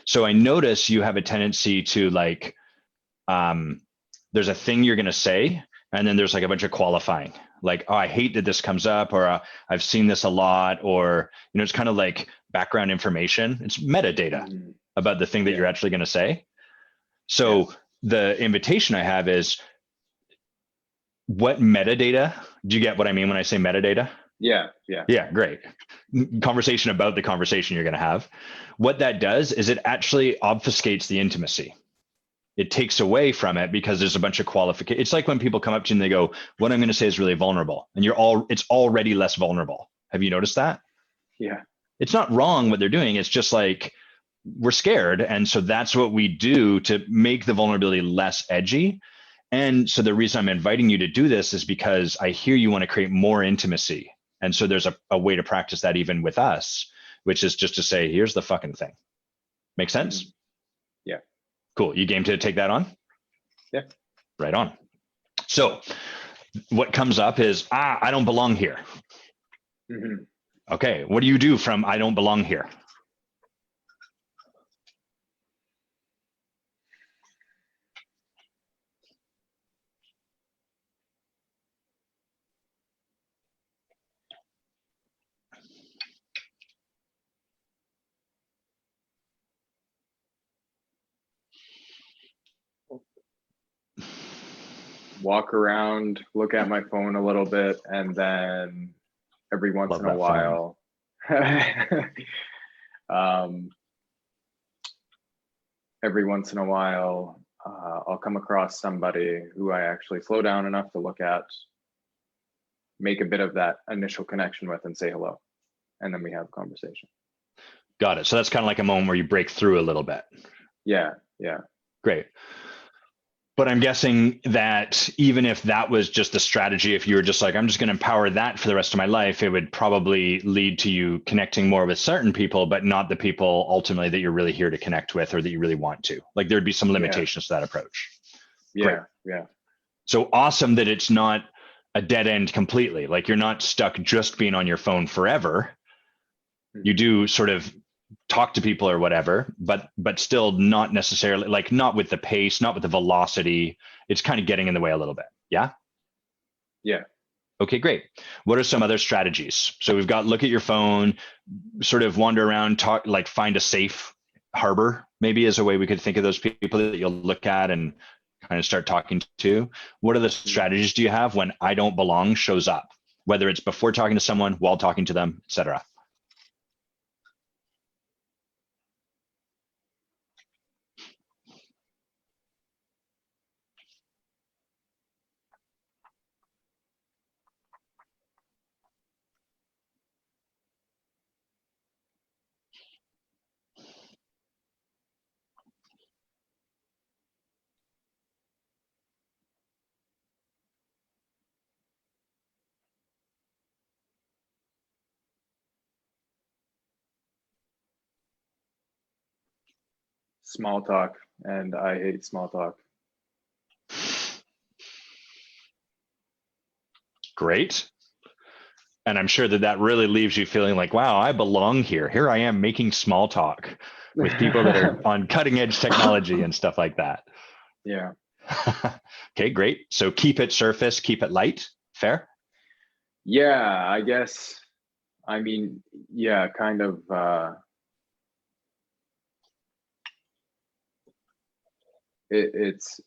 So I notice you have a tendency to like, there's a thing you're going to say, and then there's like a bunch of qualifying, like, oh, I hate that this comes up, or I've seen this a lot, or, it's kind of like background information. It's metadata Mm-hmm. about the thing that Yeah. you're actually going to say. So Yes. the invitation I have is what metadata? Do you get what I mean when I say metadata? Yeah. Yeah. Yeah, great. Conversation about the conversation you're going to have. What that does is it actually obfuscates the intimacy. It takes away from it because there's a bunch of qualification. It's like when people come up to you and they go, "What I'm going to say is really vulnerable," and it's already less vulnerable. Have you noticed that? Yeah. It's not wrong what they're doing. It's just like we're scared, and so that's what we do to make the vulnerability less edgy. And so the reason I'm inviting you to do this is because I hear you want to create more intimacy. And so there's a way to practice that even with us, which is just to say, here's the fucking thing. Make sense? Mm-hmm. Yeah. Cool. You game to take that on? Yeah. Right on. So what comes up is, I don't belong here. Mm-hmm. Okay. What do you do from I don't belong here? Walk around, look at my phone a little bit, and then every once Love in a that phone. while, um, every once in a while, I'll come across somebody who I actually slow down enough to look at, make a bit of that initial connection with, and say hello, and then we have a conversation. Got it. So that's kind of like a moment where you break through a little bit. Yeah. Yeah. Great. But I'm guessing that even if that was just the strategy, if you were just like, I'm just going to empower that for the rest of my life, it would probably lead to you connecting more with certain people, but not the people ultimately that you're really here to connect with or that you really want to. Like there'd be some Yeah. limitations to that approach. Great. Yeah. Yeah. So awesome that it's not a dead end completely. Like you're not stuck just being on your phone forever. You Mm-hmm. do sort of talk to people or whatever, but still not necessarily like not with the pace, not with the velocity. It's kind of getting in the way a little bit. Yeah. Yeah. Okay, great. What are some other strategies? So we've got look at your phone, sort of wander around, talk, like find a safe harbor, maybe as a way we could think of those people that you'll look at and kind of start talking to. What are the Mm-hmm. strategies do you have when I don't belong shows up, whether it's before talking to someone, while talking to them, etc.? Small talk, and I hate small talk. Great. And I'm sure that that really leaves you feeling like, wow, I belong here. Here I am making small talk with people that are on cutting edge technology and stuff like that. Yeah. Okay, great. So keep it surface, keep it light. Fair? Yeah, I guess. I mean, yeah, kind of. It's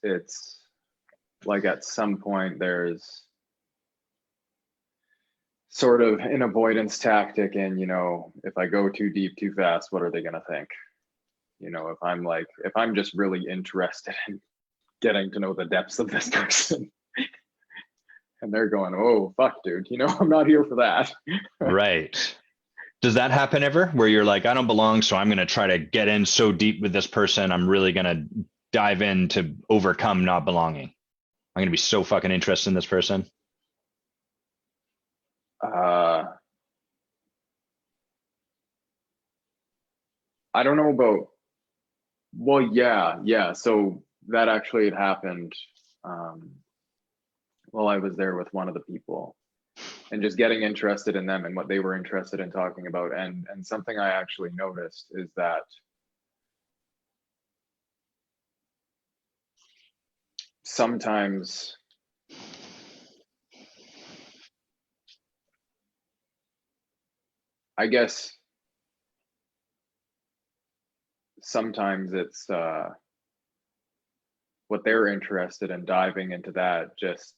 like at some point there's sort of an avoidance tactic, and if I go too deep too fast, what are they gonna think? If I'm just really interested in getting to know the depths of this person, and they're going, oh fuck, dude, I'm not here for that. Right. Does that happen ever where you're like, I don't belong, so I'm going to try to get in so deep with this person, I'm really going to dive in to overcome not belonging? I'm going to be so fucking interested in this person. I don't know about. Well, yeah. So that actually had happened while I was there with one of the people, and just getting interested in them and what they were interested in talking about. And something I actually noticed is that sometimes I guess sometimes it's what they're interested in, diving into that just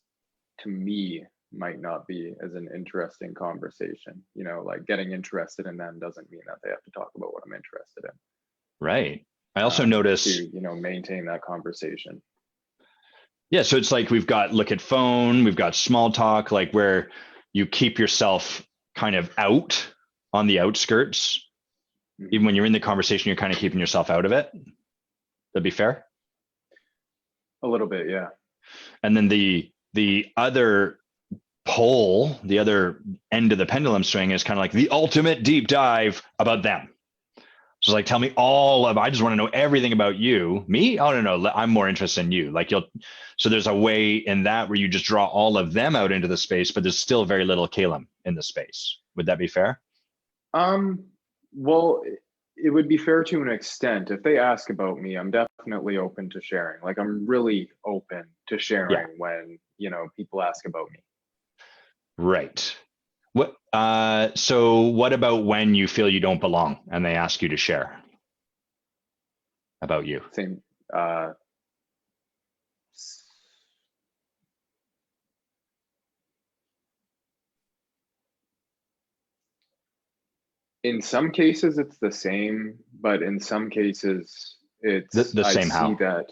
to me might not be as an interesting conversation. Like getting interested in them doesn't mean that they have to talk about what I'm interested in. Right. I also notice, to maintain that conversation. yeah, so it's like we've got look at phone, we've got small talk, like where you keep yourself kind of out on the outskirts. Even when you're in the conversation, you're kind of keeping yourself out of it. That'd be fair? A little bit, yeah. And then the other pole, the other end of the pendulum swing is kind of like the ultimate deep dive about them. So like, tell me all of, I just want to know everything about you. Me? Oh, no, I'm more interested in you. Like so there's a way in that where you just draw all of them out into the space, but there's still very little Kalem in the space. Would that be fair? Well, it would be fair to an extent. If they ask about me, I'm definitely open to sharing. Like I'm really open to sharing when, people ask about me. Right. What so what about when you feel you don't belong and they ask you to share about you? Same in some cases it's the same, but in some cases it's The I same see how? that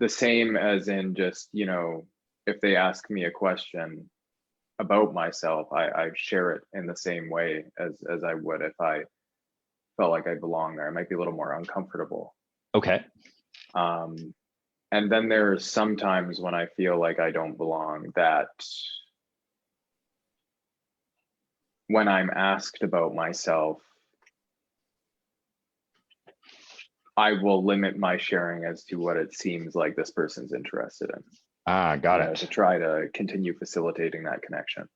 the same as in just, if they ask me a question about myself, I share it in the same way as I would if I felt like I belong there. I might be a little more uncomfortable. Okay. And then there's sometimes when I feel like I don't belong, that when I'm asked about myself, I will limit my sharing as to what it seems like this person's interested in. Got it. To try to continue facilitating that connection.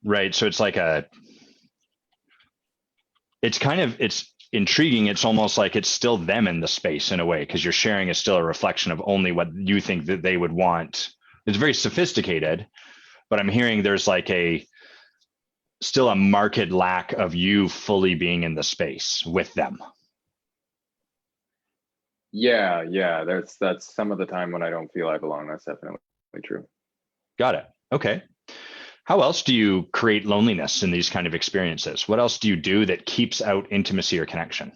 Right. So it's like it's intriguing. It's almost like it's still them in the space in a way, because your sharing is still a reflection of only what you think that they would want. It's very sophisticated, but I'm hearing there's like still a marked lack of you fully being in the space with them. Yeah. That's some of the time when I don't feel I belong. That's definitely true. Got it. Okay. How else do you create loneliness in these kind of experiences? What else do you do that keeps out intimacy or connection?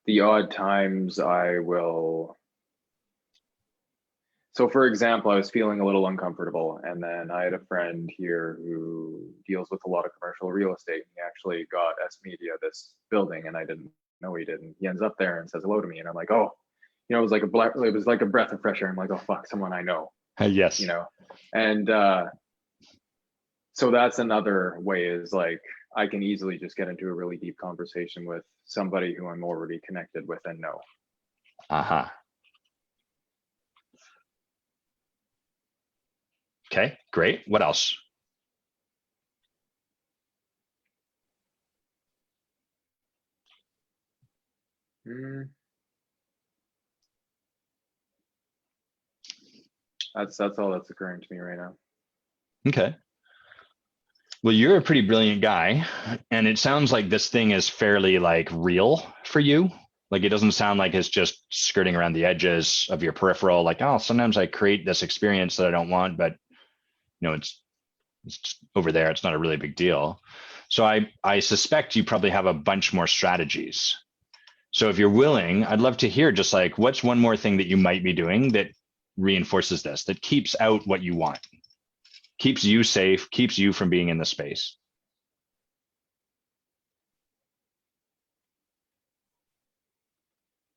The odd times I will. So for example, I was feeling a little uncomfortable, and then I had a friend here who deals with a lot of commercial real estate. He actually got S Media this building, and I didn't know he did. And he ends up there and says hello to me, and I'm like, oh, it was like a breath of fresh air. I'm like, oh fuck, someone I know, Yes. And so that's another way, is like I can easily just get into a really deep conversation with somebody who I'm already connected with and know. Uh-huh. Okay, great. What else? That's all that's occurring to me right now. Okay. Well, you're a pretty brilliant guy, and it sounds like this thing is fairly like real for you. Like it doesn't sound like it's just skirting around the edges of your peripheral. Like, oh, sometimes I create this experience that I don't want, but it's just over there. It's not a really big deal. So I suspect you probably have a bunch more strategies. So if you're willing, I'd love to hear just like what's one more thing that you might be doing that reinforces this, that keeps out what you want, keeps you safe, keeps you from being in the space.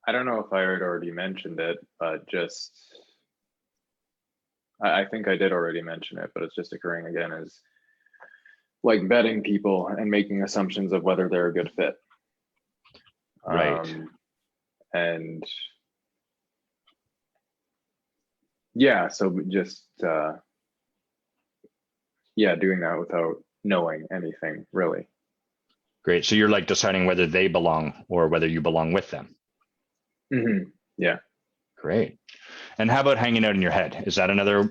I don't know if I had already mentioned it, but just I think I did already mention it, but it's just occurring again, is like vetting people and making assumptions of whether they're a good fit. Right. And yeah, so just doing that without knowing anything really. Great. So you're like deciding whether they belong or whether you belong with them. Mm-hmm. Yeah. Great. And how about hanging out in your head? Is that another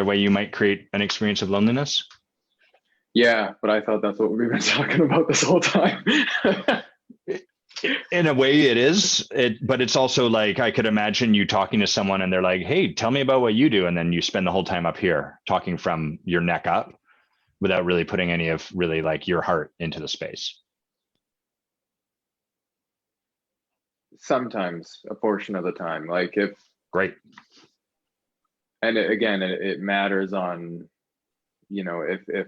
way you might create an experience of loneliness? Yeah, but I thought that's what we've been talking about this whole time. In a way it is, but it's also like I could imagine you talking to someone and they're like, hey, tell me about what you do. And then you spend the whole time up here talking from your neck up without really putting any of really like your heart into the space. Sometimes, a portion of the time, like if Great. And it matters on, if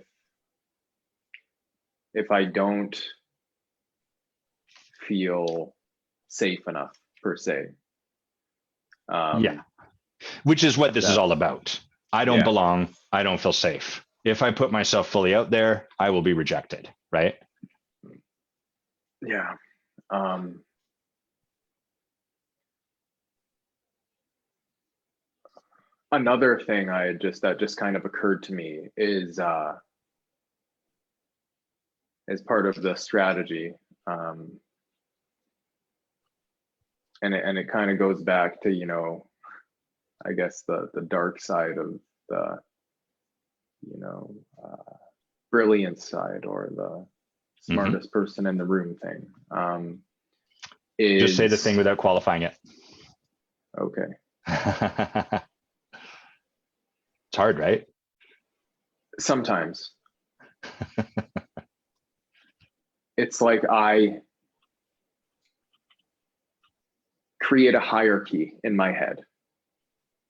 I don't feel safe enough per se. Yeah. Which is what this is all about. I don't belong. I don't feel safe. If I put myself fully out there, I will be rejected, right? Yeah. Another thing that just kind of occurred to me is as part of the strategy, and it kind of goes back to I guess the dark side of the brilliant side, or the smartest person in the room thing. Just say the thing without qualifying it. Okay. It's hard, right? Sometimes. It's like I create a hierarchy in my head,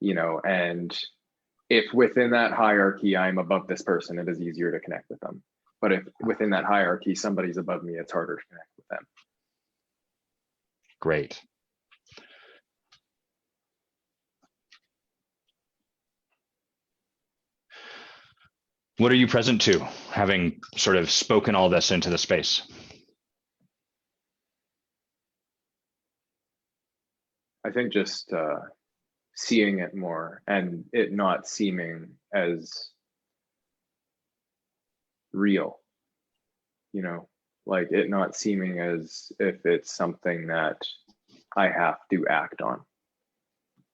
and if within that hierarchy I'm above this person, it is easier to connect with them. But if within that hierarchy somebody's above me, it's harder to connect with them. Great. What are you present to, having sort of spoken all this into the space? I think just seeing it more, and it not seeming as real, like it not seeming as if it's something that I have to act on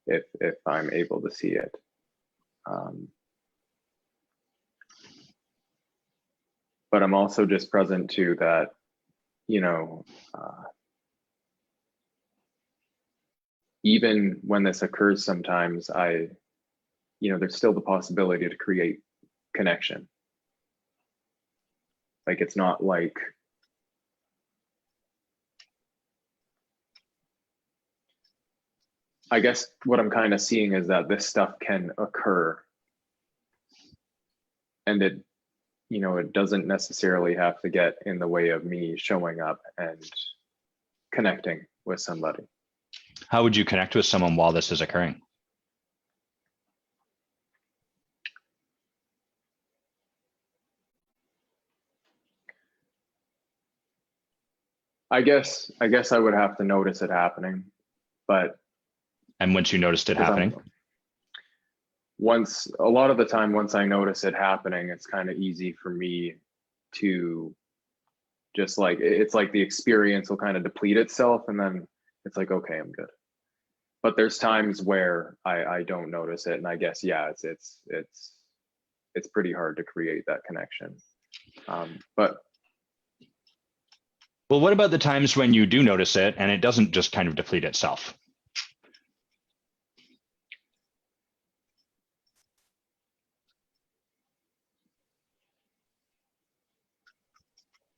if I'm able to see it. But I'm also just present to that, even when this occurs, sometimes there's still the possibility to create connection. Like it's not like I guess what I'm kind of seeing is that this stuff can occur, and it doesn't necessarily have to get in the way of me showing up and connecting with somebody. How would you connect with someone while this is occurring? I guess I would have to notice it happening, but And once you noticed it happening? A lot of the time, once I notice it happening, it's kind of easy for me to just like, it's like the experience will kind of deplete itself, and then it's like, okay, I'm good. But there's times where I don't notice it, and I guess, yeah, it's pretty hard to create that connection. But well, what about the times when you do notice it and it doesn't just kind of deplete itself?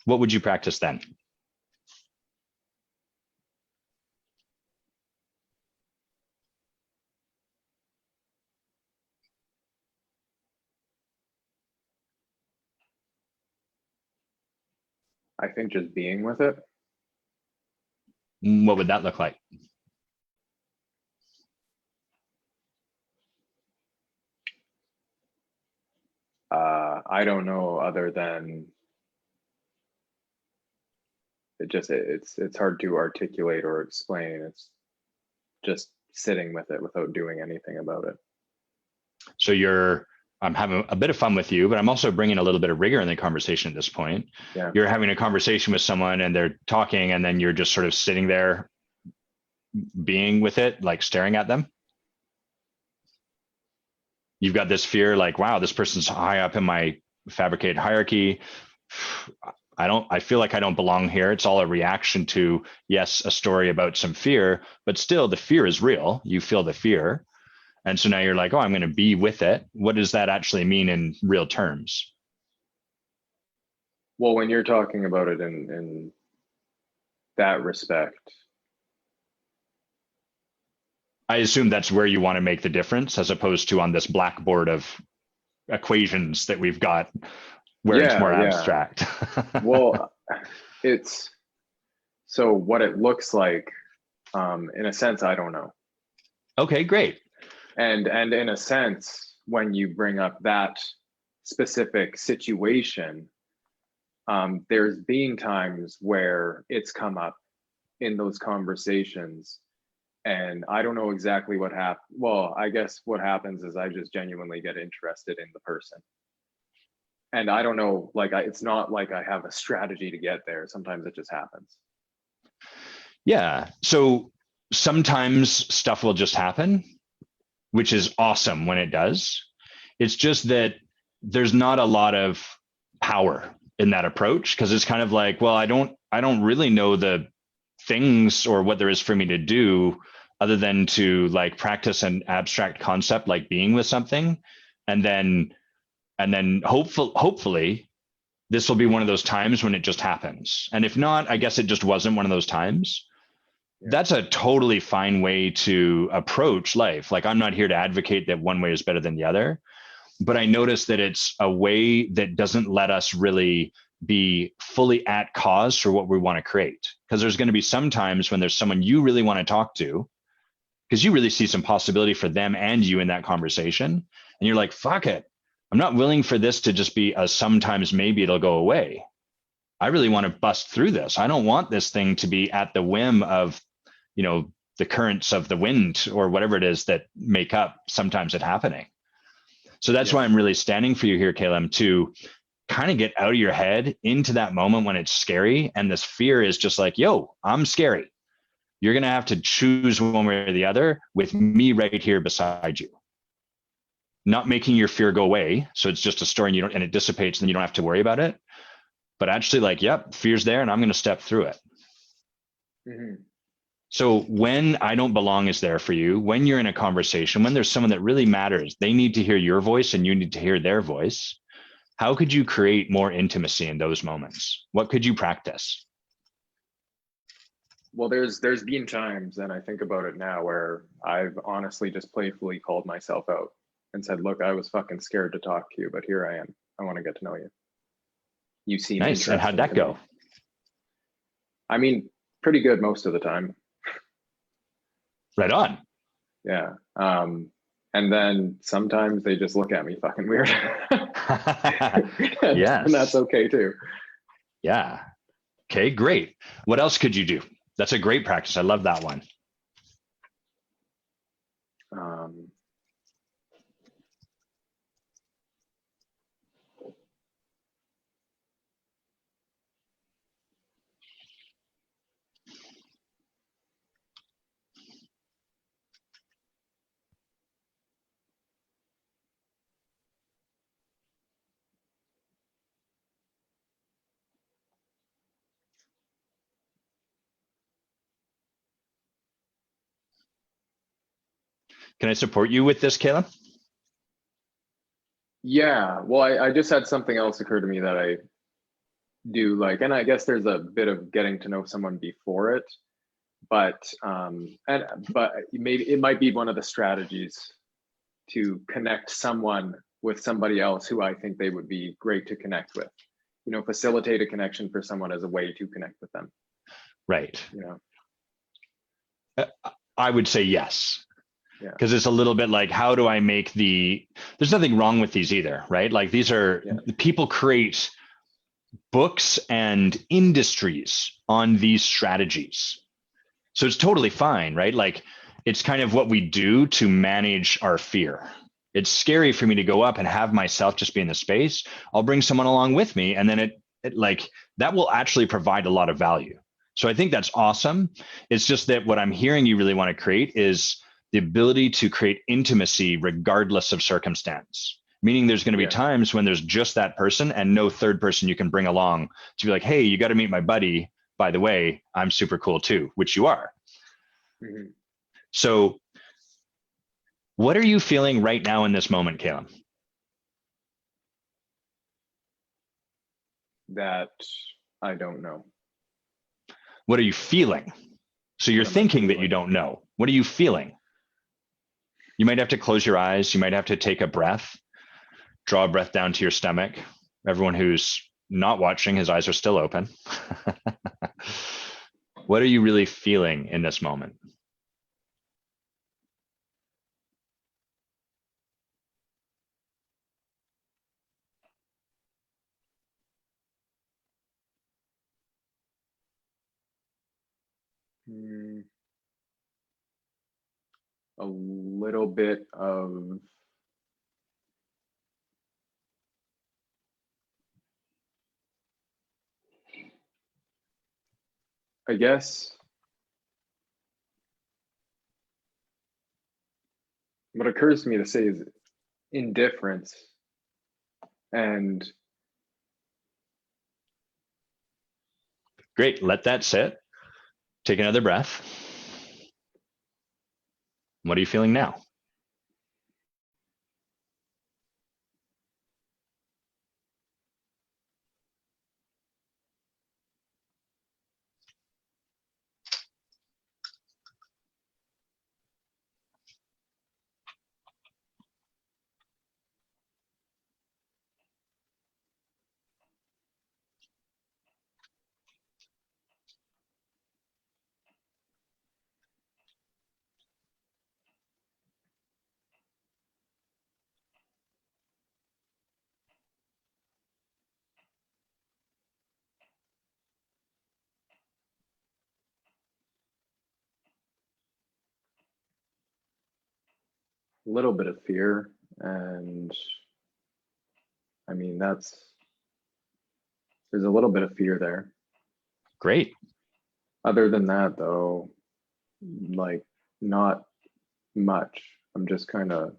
What would you practice then? I think just being with it. What would that look like? I don't know, other than it's hard to articulate or explain. It's just sitting with it without doing anything about it. So I'm having a bit of fun with you, but I'm also bringing a little bit of rigor in the conversation at this point. Yeah. You're having a conversation with someone and they're talking, and then you're just sort of sitting there being with it, like staring at them. You've got this fear like, wow, this person's high up in my fabricated hierarchy. I feel like I don't belong here. It's all a reaction to, yes, a story about some fear, but still the fear is real. You feel the fear. And so now you're like, oh, I'm going to be with it. What does that actually mean in real terms? Well, when you're talking about it in that respect, I assume that's where you want to make the difference, as opposed to on this blackboard of equations that we've got where it's more abstract. Well, it's so what it looks like, in a sense, I don't know. Okay, great. And in a sense, when you bring up that specific situation, there's been times where it's come up in those conversations, and I don't know exactly what happened. Well, I guess what happens is I just genuinely get interested in the person. And I don't know, like, it's not like I have a strategy to get there. Sometimes it just happens. Yeah. So sometimes stuff will just happen, which is awesome when it does. It's just that there's not a lot of power in that approach, because it's kind of like, well, I don't really know the things or what there is for me to do other than to like practice an abstract concept like being with something, and then hopefully this will be one of those times when it just happens. And if not, I guess it just wasn't one of those times. Yeah. That's a totally fine way to approach life. Like, I'm not here to advocate that one way is better than the other, but I notice that it's a way that doesn't let us really be fully at cause for what we want to create. Because there's going to be some times when there's someone you really want to talk to, because you really see some possibility for them and you in that conversation. And you're like, fuck it. I'm not willing for this to just be a sometimes maybe it'll go away. I really want to bust through this. I don't want this thing to be at the whim of, the currents of the wind or whatever it is that make up sometimes it happening. So that's why I'm really standing for you here, Kalem, to kind of get out of your head into that moment when it's scary. And this fear is just like, yo, I'm scary. You're going to have to choose one way or the other with me right here beside you. Not making your fear go away. So it's just a story and it dissipates and you don't have to worry about it. But actually like, yep, fear's there and I'm going to step through it. Mm-hmm. So when I don't belong is there for you, when you're in a conversation, when there's someone that really matters, they need to hear your voice and you need to hear their voice. How could you create more intimacy in those moments? What could you practice? Well, there's been times, and I think about it now, where I've honestly just playfully called myself out and said, "Look, I was fucking scared to talk to you, but here I am. I want to get to know you. You seem Nice. And how'd interesting that to me." go? I mean, pretty good most of the time. Right on. Yeah. And then sometimes they just look at me fucking weird. And that's Yes. okay too. Yeah. Okay, great. What else could you do? That's a great practice. I love that one. Um, Can I support you with this, Caleb? yeah. Well, I just had something else occur to me that I do like, and I guess there's a bit of getting to know someone before it, but maybe it might be one of the strategies to connect someone with somebody else who I think they would be great to connect with. You know, facilitate a connection for someone as a way to connect with them. Right. You know. I would say yes. Yeah. Because it's a little bit like, how do I make there's nothing wrong with these either, right? Like these are, people create books and industries on these strategies. So it's totally fine, right? Like it's kind of what we do to manage our fear. It's scary for me to go up and have myself just be in the space. I'll bring someone along with me, and then it like that will actually provide a lot of value. So I think that's awesome. It's just that what I'm hearing you really want to create is the ability to create intimacy regardless of circumstance. Meaning there's going to be times when there's just that person and no third person you can bring along to be like, hey, you got to meet my buddy. By the way, I'm super cool too, which you are. Mm-hmm. So what are you feeling right now in this moment, Caleb? That I don't know. What are you feeling? So you're thinking that you don't know. What are you feeling? You might have to close your eyes. You might have to take a breath, draw a breath down to your stomach. Everyone who's not watching, his eyes are still open. What are you really feeling in this moment? A little bit of I guess what occurs to me to say is indifference. And great, let that sit. Take another breath. What are you feeling now? a little bit of fear. And I mean, there's a little bit of fear there. Great. Other than that, though, like not much. I'm just kind of,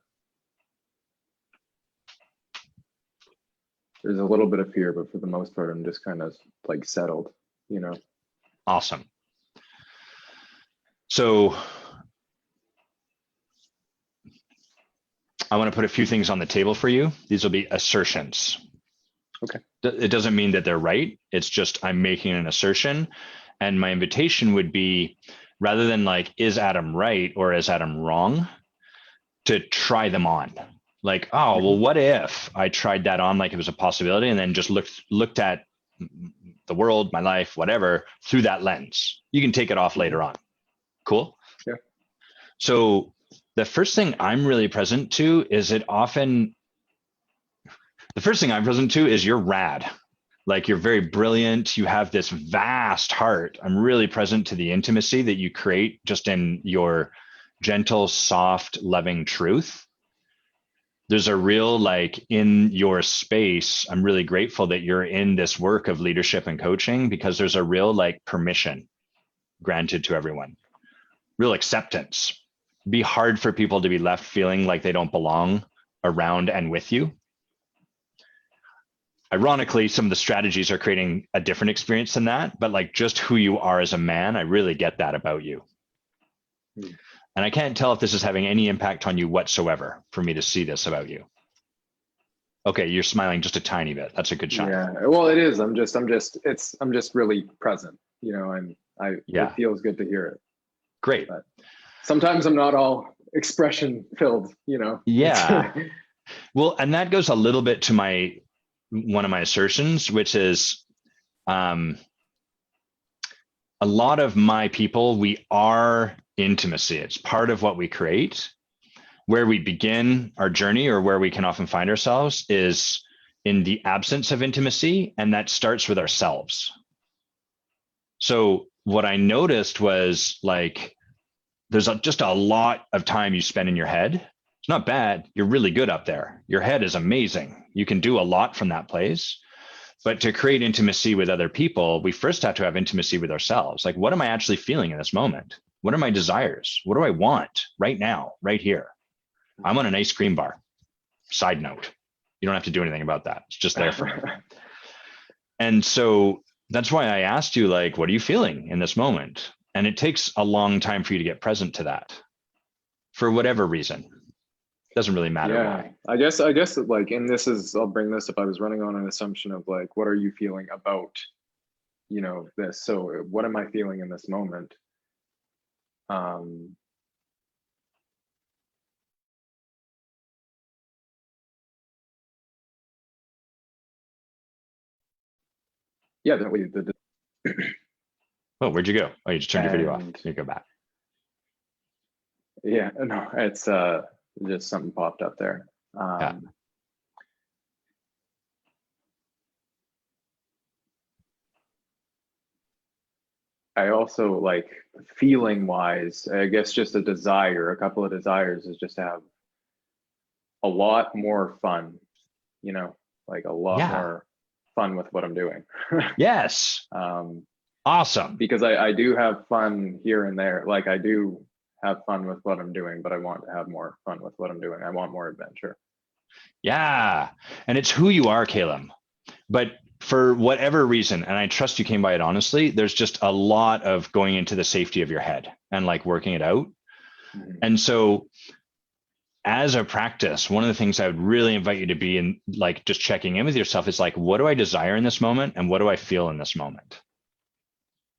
there's a little bit of fear, but for the most part, I'm just kind of like settled, you know? Awesome. So I want to put a few things on the table for you. These will be assertions. Okay. It doesn't mean that they're right. It's just I'm making an assertion. And my invitation would be, rather than like, is Adam right or is Adam wrong, to try them on. Like, oh, well, what if I tried that on like it was a possibility, and then just looked at the world, my life, whatever, through that lens. You can take it off later on. Cool. Yeah. So the first thing I'm really present to is you're rad. Like, you're very brilliant. You have this vast heart. I'm really present to the intimacy that you create just in your gentle, soft, loving truth. There's a real, like, in your space, I'm really grateful that you're in this work of leadership and coaching, because there's a real, like, permission granted to everyone, real acceptance. It'd be hard for people to be left feeling like they don't belong around and with you. Ironically, some of the strategies are creating a different experience than that, but like, just who you are as a man, I really get that about you. And I can't tell if this is having any impact on you whatsoever for me to see this about you. Okay, you're smiling just a tiny bit. That's a good sign. Yeah, well, it is. I'm just really present, and it feels good to hear it. Great. But sometimes I'm not all expression filled, Yeah. Well, and that goes a little bit to one of my assertions, which is, a lot of my people, we are intimacy. It's part of what we create. Where we begin our journey, or where we can often find ourselves, is in the absence of intimacy, and that starts with ourselves. So what I noticed was, like, there's just a lot of time you spend in your head. It's not bad. You're really good up there. Your head is amazing. You can do a lot from that place. But to create intimacy with other people, we first have to have intimacy with ourselves. Like, what am I actually feeling in this moment? What are my desires? What do I want right now, right here? I want an ice cream bar. Side note, you don't have to do anything about that. It's just there for me. And so that's why I asked you, like, what are you feeling in this moment? And it takes a long time for you to get present to that, for whatever reason. It doesn't really matter why. I guess like, and I'll bring this up. I was running on an assumption of, like, what are you feeling about, this? So what am I feeling in this moment? Yeah, Oh, where'd you go? Oh, you just turned your video off. You go back. Yeah, no, it's just something popped up there. I also, like, feeling wise, I guess just a couple of desires is just to have a lot more fun, like a lot more fun with what I'm doing. Yes. Awesome. Because I do have fun here and there. Like, I do have fun with what I'm doing, but I want to have more fun with what I'm doing. I want more adventure. Yeah. And it's who you are, Kalem. But for whatever reason, and I trust you came by it honestly, there's just a lot of going into the safety of your head and, like, working it out. Mm-hmm. And so, as a practice, one of the things I would really invite you to be in, like, just checking in with yourself, is like, what do I desire in this moment? And what do I feel in this moment?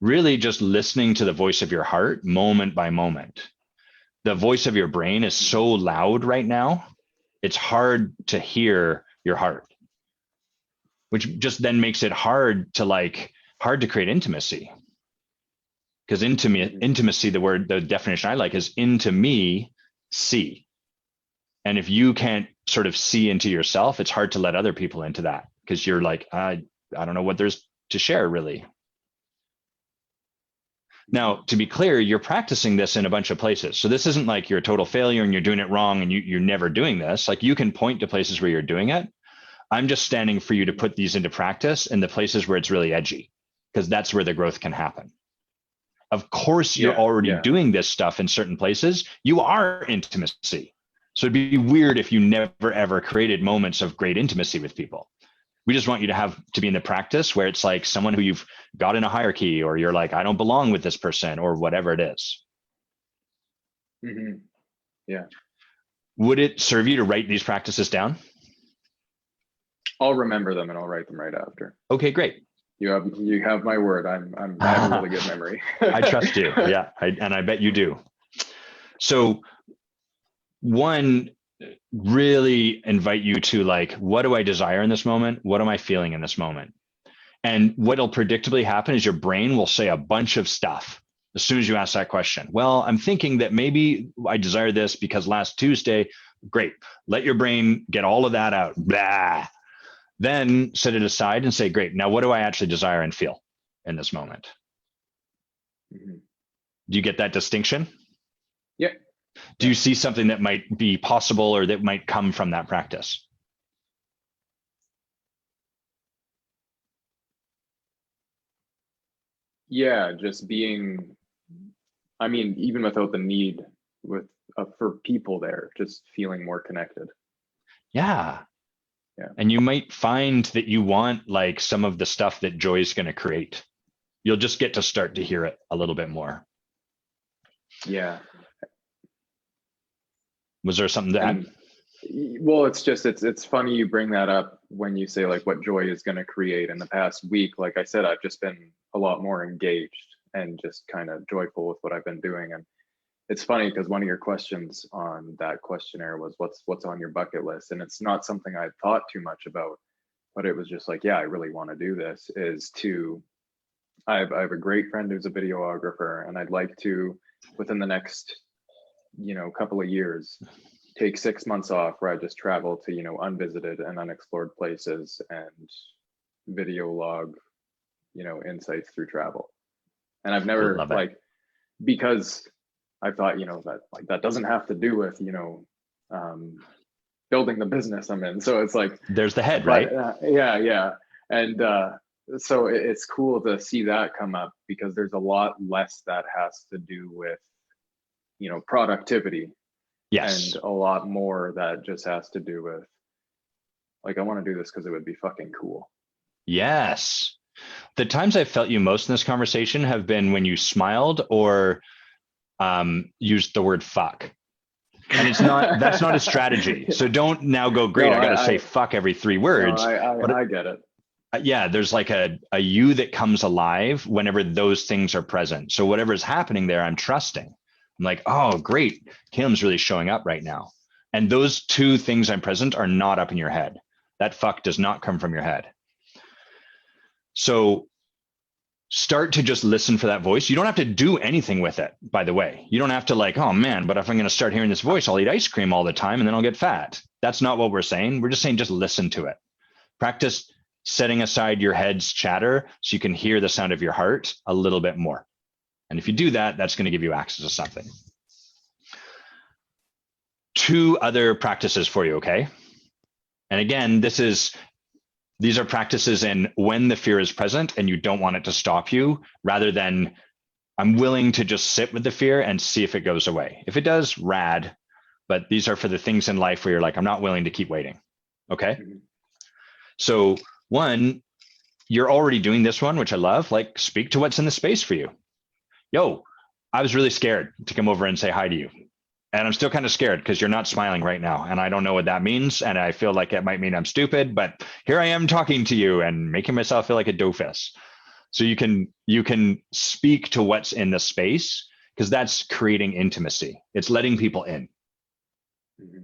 Really just listening to the voice of your heart moment by moment. The voice of your brain is so loud right now, it's hard to hear your heart, which just then makes it hard to create intimacy. Because intimacy, the definition I like is into me, see. And if you can't sort of see into yourself, it's hard to let other people into that, because you're like, I don't know what there's to share, really. Now, to be clear, you're practicing this in a bunch of places. So this isn't like you're a total failure and you're doing it wrong and you're never doing this. Like, you can point to places where you're doing it. I'm just standing for you to put these into practice in the places where it's really edgy, because that's where the growth can happen. Of course, you're already doing this stuff in certain places. You are intimacy. So it'd be weird if you never, ever created moments of great intimacy with people. We just want you to be in the practice where it's like someone who you've got in a hierarchy, or you're like, I don't belong with this person, or whatever it is. Mm-hmm. Yeah. Would it serve you to write these practices down? I'll remember them and I'll write them right after. Okay, great. You have my word. I have a really good memory. I trust you. Yeah. And I bet you do. So one, really invite you to like, what do I desire in this moment? What am I feeling in this moment? And what'll predictably happen is your brain will say a bunch of stuff as soon as you ask that question. Well, I'm thinking that maybe I desire this because last Tuesday. Great. Let your brain get all of that out. Blah. Then set it aside and say, great. Now, what do I actually desire and feel in this moment? Mm-hmm. Do you get that distinction? Yeah. Do you see something that might be possible or that might come from that practice? Yeah, just being, I mean, even without the need with for people there, just feeling more connected. Yeah. Yeah. And you might find that you want like some of the stuff that joy is going to create. You'll just get to start to hear it a little bit more. Yeah. Was there something to add? And well, it's funny you bring that up when you say like what joy is going to create. In the past week, like I said, I've just been a lot more engaged and just kind of joyful with what I've been doing. And it's funny because one of your questions on that questionnaire was what's on your bucket list, and it's not something I'd thought too much about, but it was just like, yeah, I really want to do this. I have a great friend who's a videographer, and I'd like to, within the next couple of years, take 6 months off where I just travel to unvisited and unexplored places and video log insights through travel. And I've never like, because I thought that like that doesn't have to do with building the business I'm in. So it's like there's the head, right? Yeah. And so it's cool to see that come up, because there's a lot less that has to do with productivity. Yes. And a lot more that just has to do with like, I want to do this because it would be fucking cool. Yes. The times I've felt you most in this conversation have been when you smiled or used the word fuck. And that's not a strategy. So don't now go, great, I got to say fuck every 3 words. No, I get it. Yeah, there's like a you that comes alive whenever those things are present. So whatever's happening there, I'm trusting. I'm like, oh, great. Kalem's really showing up right now. And those 2 things I'm present are not up in your head. That fuck does not come from your head. So start to just listen for that voice. You don't have to do anything with it, by the way. You don't have to like, oh man, but if I'm going to start hearing this voice, I'll eat ice cream all the time and then I'll get fat. That's not what we're saying. We're just saying just listen to it. Practice setting aside your head's chatter so you can hear the sound of your heart a little bit more. And if you do that, that's going to give you access to something. 2 other practices for you, okay? And again, these are practices in when the fear is present and you don't want it to stop you, rather than I'm willing to just sit with the fear and see if it goes away. If it does, rad. But these are for the things in life where you're like, I'm not willing to keep waiting. Okay. Mm-hmm. So 1, you're already doing this one, which I love, like speak to what's in the space for you. Yo, I was really scared to come over and say hi to you. And I'm still kind of scared because you're not smiling right now. And I don't know what that means. And I feel like it might mean I'm stupid, but here I am talking to you and making myself feel like a doofus. So you can speak to what's in the space, because that's creating intimacy. It's letting people in. Mm-hmm.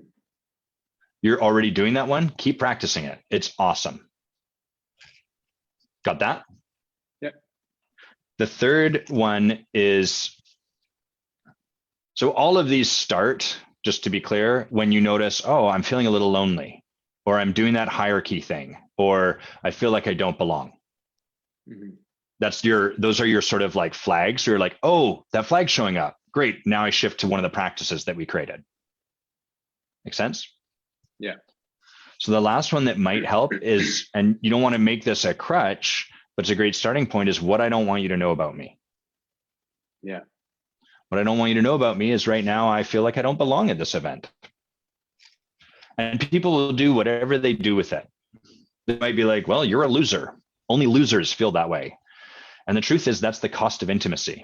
You're already doing that one. Keep practicing it. It's awesome. Got that? Yep. The third one is, so all of these start, just to be clear, when you notice, oh, I'm feeling a little lonely, or I'm doing that hierarchy thing, or I feel like I don't belong. Mm-hmm. Those are your sort of like flags. So you're like, oh, that flag's showing up. Great. Now I shift to one of the practices that we created. Make sense? Yeah. So the last one that might help is, and you don't want to make this a crutch, but it's a great starting point, is what I don't want you to know about me. Yeah. What I don't want you to know about me is right now I feel like I don't belong at this event. And people will do whatever they do with it. They might be like, well, you're a loser. Only losers feel that way. And the truth is, that's the cost of intimacy,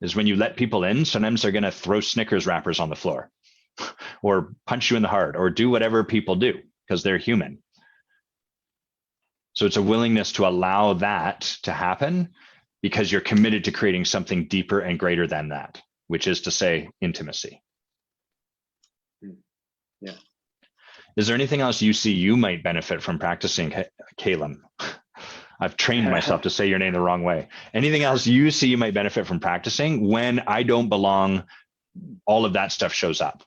is when you let people in, sometimes they're going to throw Snickers wrappers on the floor or punch you in the heart or do whatever people do because they're human. So it's a willingness to allow that to happen because you're committed to creating something deeper and greater than that, which is to say intimacy. Yeah. Is there anything else you see you might benefit from practicing, Kalem? I've trained myself to say your name the wrong way. Anything else you see you might benefit from practicing when I don't belong, all of that stuff shows up?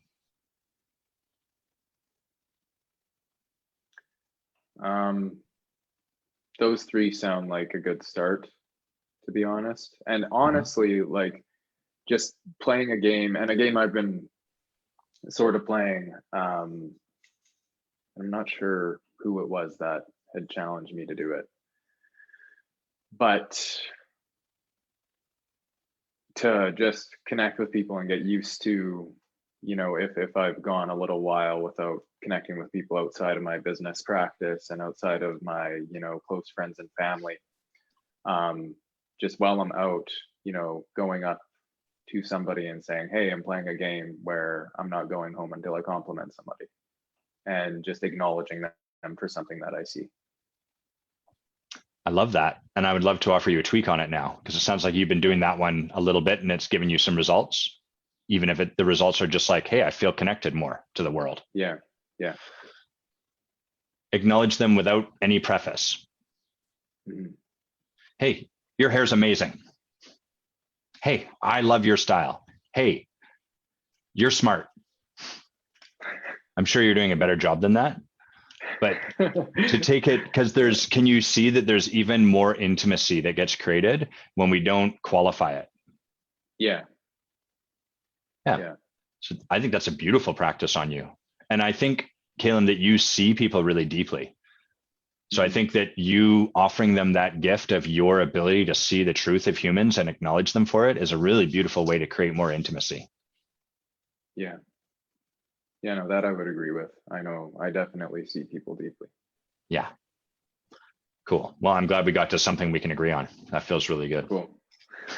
Those three sound like a good start, to be honest. And honestly, like just playing a game, and a game I've been sort of playing, I'm not sure who it was that had challenged me to do it, but to just connect with people and get used to, you know, if I've gone a little while without connecting with people outside of my business practice and outside of my, you know, close friends and family, just while I'm out, you know, going up to somebody and saying, hey, I'm playing a game where I'm not going home until I compliment somebody, and just acknowledging them for something that I see. I love that. And I would love to offer you a tweak on it now, because it sounds like you've been doing that one a little bit and it's given you some results, even if the results are just like, hey, I feel connected more to the world. Yeah. Yeah. Acknowledge them without any preface. Mm-hmm. Hey, your hair's amazing. Hey, I love your style. Hey, you're smart. I'm sure you're doing a better job than that. But to take it, because can you see that there's even more intimacy that gets created when we don't qualify it? Yeah. So I think that's a beautiful practice on you. And I think, Kalem, that you see people really deeply. So I think that you offering them that gift of your ability to see the truth of humans and acknowledge them for it is a really beautiful way to create more intimacy. Yeah. Yeah, no, that I would agree with. I know I definitely see people deeply. Yeah. Cool. Well, I'm glad we got to something we can agree on. That feels really good. Cool.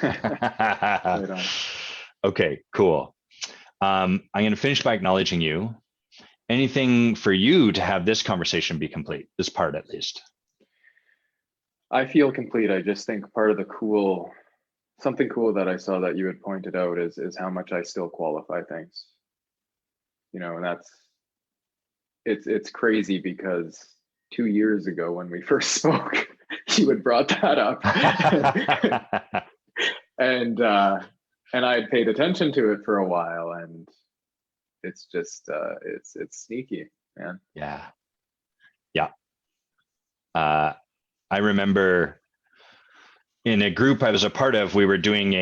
Right on. Okay, cool. I'm going to finish by acknowledging you. Anything for you to have this conversation be complete, this part at least? I feel complete. I just think part of the something cool that I saw that you had pointed out is how much I still qualify things. You know, and it's crazy because 2 years ago when we first spoke, you had brought that up. and I had paid attention to it for a while, and it's just it's sneaky, man. Yeah. I remember in a group I was a part of, we were doing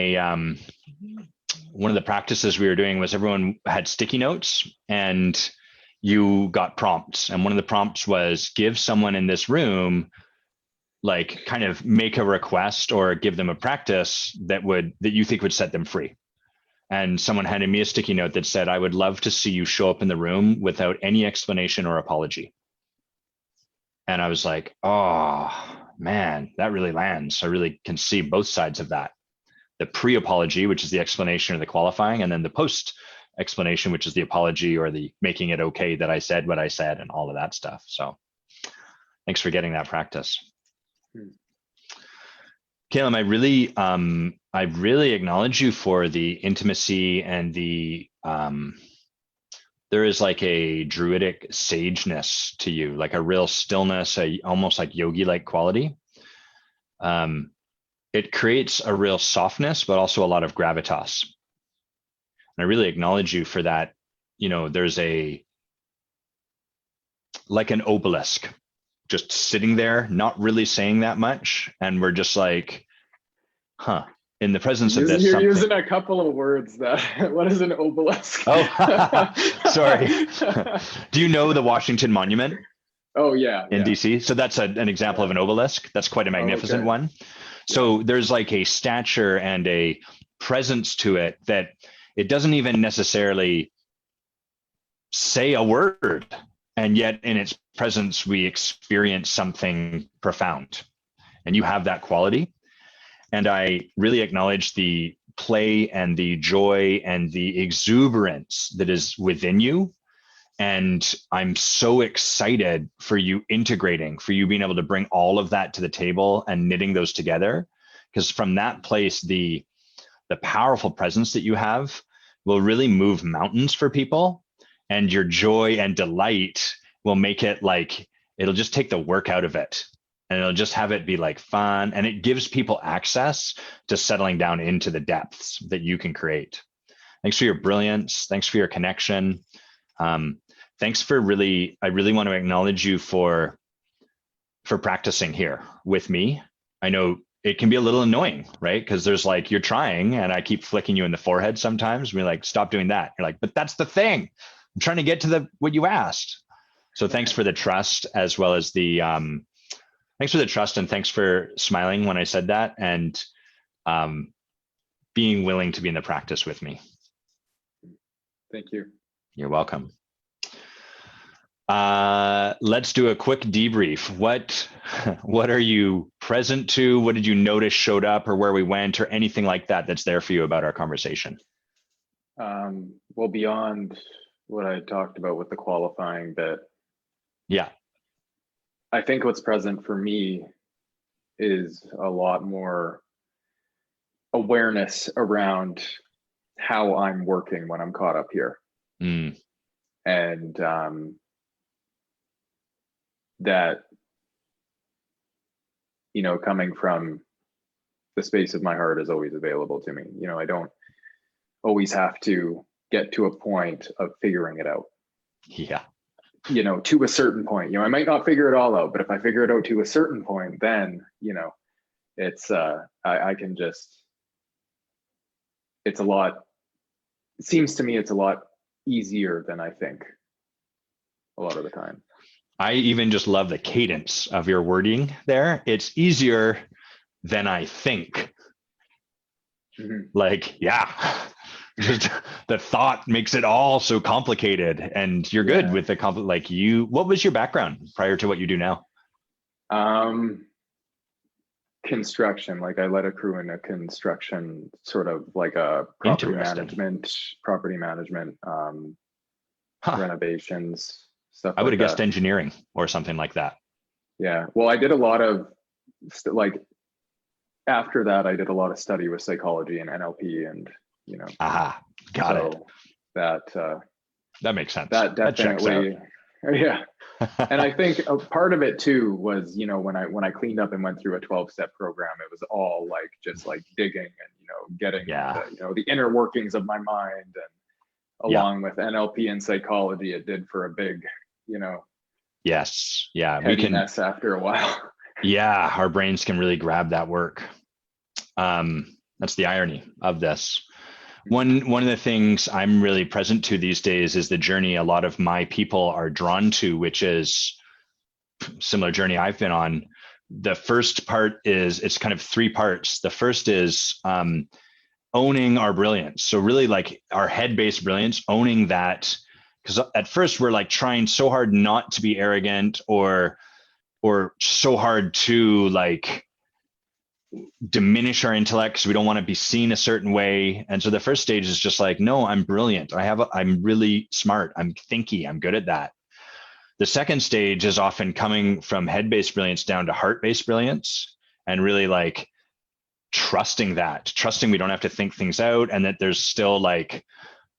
one of the practices we were doing was everyone had sticky notes and you got prompts. And one of the prompts was give someone in this room, like kind of make a request or give them a practice that you think would set them free. And someone handed me a sticky note that said, I would love to see you show up in the room without any explanation or apology. And I was like, oh man, that really lands. I really can see both sides of that. The pre-apology, which is the explanation or the qualifying, and then the post-explanation, which is the apology or the making it okay that I said what I said and all of that stuff. So thanks for getting that practice. Kalem, I really acknowledge you for the intimacy and there is like a druidic sageness to you, like a real stillness, almost like yogi-like quality. It creates a real softness, but also a lot of gravitas. And I really acknowledge you for that. You know, there's like an obelisk just sitting there, not really saying that much. And we're just like, in the presence of this. You're using a couple of words that, what is an obelisk? Oh, sorry. Do you know the Washington Monument? Oh yeah. In DC. So that's an example of an obelisk. That's quite a magnificent one. So there's like a stature and a presence to it that it doesn't even necessarily say a word. And yet in its presence, we experience something profound. And you have that quality. And I really acknowledge the play and the joy and the exuberance that is within you. And I'm so excited for you integrating, for you being able to bring all of that to the table and knitting those together. Because from that place, the powerful presence that you have will really move mountains for people. And your joy and delight will make it like, it'll just take the work out of it. And it'll just have it be like fun. And it gives people access to settling down into the depths that you can create. Thanks for your brilliance. Thanks for your connection. Thanks for I really want to acknowledge you for practicing here with me. I know it can be a little annoying, right? Because there's like, you're trying and I keep flicking you in the forehead sometimes. We're like, stop doing that. You're like, but that's the thing. I'm trying to get to what you asked. So thanks for the trust, as well as thanks for the trust, and thanks for smiling when I said that, and being willing to be in the practice with me. Thank you. You're welcome. Let's do a quick debrief. What are you present to? What did you notice showed up, or where we went, or anything like that that's there for you about our conversation? Well, beyond what I talked about with the qualifying bit, yeah, I think what's present for me is a lot more awareness around how I'm working when I'm caught up here. And that, you know, coming from the space of my heart is always available to me. You know, I don't always have to get to a point of figuring it out. Yeah. You know, to a certain point, you know, I might not figure it all out, but if I figure it out to a certain point, then, you know, it's, I can just, it seems to me it's a lot easier than I think a lot of the time. I even just love the cadence of your wording there. It's easier than I think. Like, yeah, just the thought makes it all so complicated, and you're good with the what was your background prior to what you do now? Construction. Like I led a crew in a construction, sort of like a property management, renovations, stuff. I would have guessed engineering or something like that. Yeah. Well, I did a lot of after that, I did a lot of study with psychology and NLP, and, you know. Got it. That makes sense. That definitely, yeah. And I think a part of it too was, you know, when I cleaned up and went through a 12-step program, it was all like just like digging and, you know, getting the inner workings of my mind, and along with NLP and psychology, it did for a big, you know. Yes. Yeah. We can mess after a while. Yeah. Our brains can really grab that work. That's the irony of this. One of the things I'm really present to these days is the journey a lot of my people are drawn to, which is similar journey I've been on. The first part is, it's kind of three parts. The first is owning our brilliance. So really like our head-based brilliance, owning that, because at first we're like trying so hard not to be arrogant, or so hard to like diminish our intellect because we don't want to be seen a certain way. And so the first stage is just like, no, I'm brilliant. I'm really smart. I'm thinky. I'm good at that. The second stage is often coming from head-based brilliance down to heart-based brilliance, and really like trusting we don't have to think things out, and that there's still like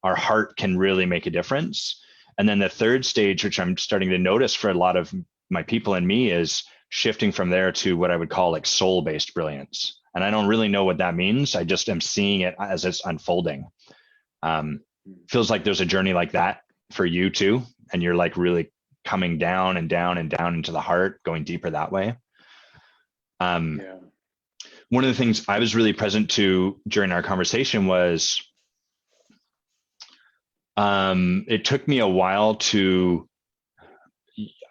our heart can really make a difference. And then the third stage, which I'm starting to notice for a lot of my people and me, is shifting from there to what I would call like soul-based brilliance. And I don't really know what that means. I just am seeing it as it's unfolding. Feels like there's a journey like that for you too. And you're like really coming down and down and down into the heart, going deeper that way. One of the things I was really present to during our conversation was, it took me a while to,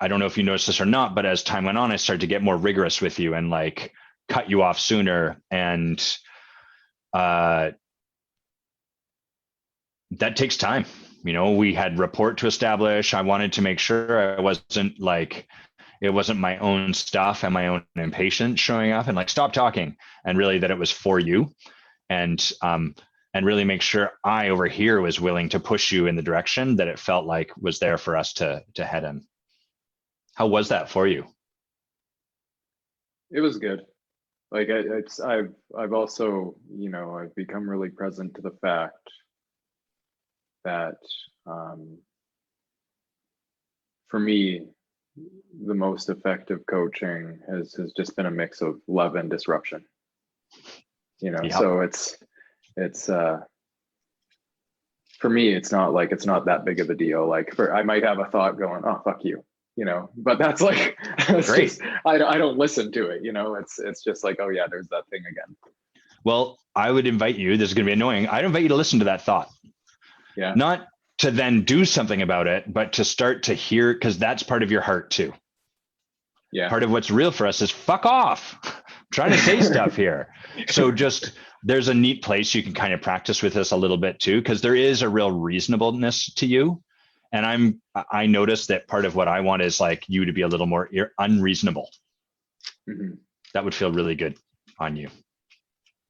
I don't know if you noticed this or not, but as time went on, I started to get more rigorous with you and like cut you off sooner. And that takes time. You know, we had rapport to establish. I wanted to make sure I wasn't like, it wasn't my own stuff and my own impatience showing up and like, stop talking. And really that it was for you. And and really make sure I over here was willing to push you in the direction that it felt like was there for us to head in. How was that for you? It was good. Like I've also, you know, I've become really present to the fact that for me, the most effective coaching has just been a mix of love and disruption. You know, Yep. so it's for me, it's not that big of a deal. Like I might have a thought going, oh fuck you, you know, but that's like Great. just, I don't listen to it, you know. It's just like, oh yeah, there's that thing again. Well, I would invite you, this is going to be annoying, I'd invite you to listen to that thought. Yeah. Not to then do something about it, but to start to hear, because that's part of your heart too. Yeah. Part of what's real for us is fuck off. I'm trying to say stuff here. So just, there's a neat place you can kind of practice with this a little bit too, because there is a real reasonableness to you. And I noticed that part of what I want is like you to be a little more unreasonable. Mm-hmm. That would feel really good on you.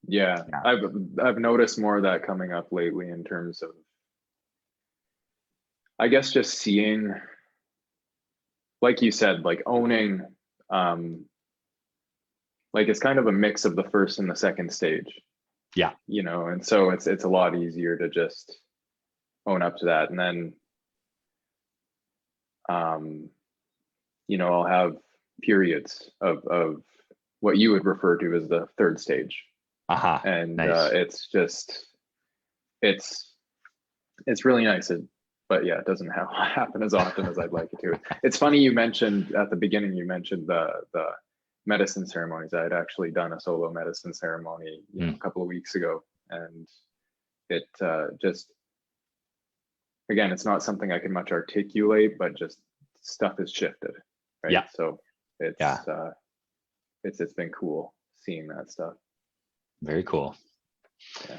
Yeah. I've noticed more of that coming up lately in terms of, I guess, just seeing, like you said, like owning, like it's kind of a mix of the first and the second stage. Yeah. You know, and so it's a lot easier to just own up to that. And then, you know, I'll have periods of what you would refer to as the third stage. And nice. It's just, it's really nice. But yeah, it doesn't happen as often as I'd like it to. It's funny you mentioned at the beginning, you mentioned the medicine ceremonies. I had actually done a solo medicine ceremony a couple of weeks ago, and it just, again, it's not something I can much articulate, but just stuff has shifted, right? Yeah. So it's been cool seeing that stuff. Very cool. Yeah.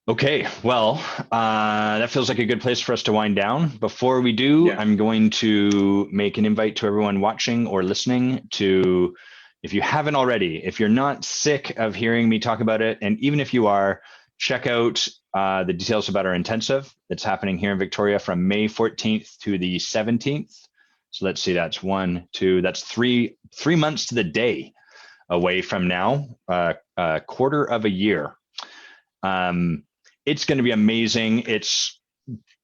Okay, well, that feels like a good place for us to wind down. Before we do, I'm going to make an invite to everyone watching or listening to, if you haven't already, if you're not sick of hearing me talk about it, and even if you are, check out the details about our intensive. It's happening here in Victoria from May 14th to the 17th. So let's see, that's 1, 2, that's three months to the day away from now, a quarter of a year. It's going to be amazing. It's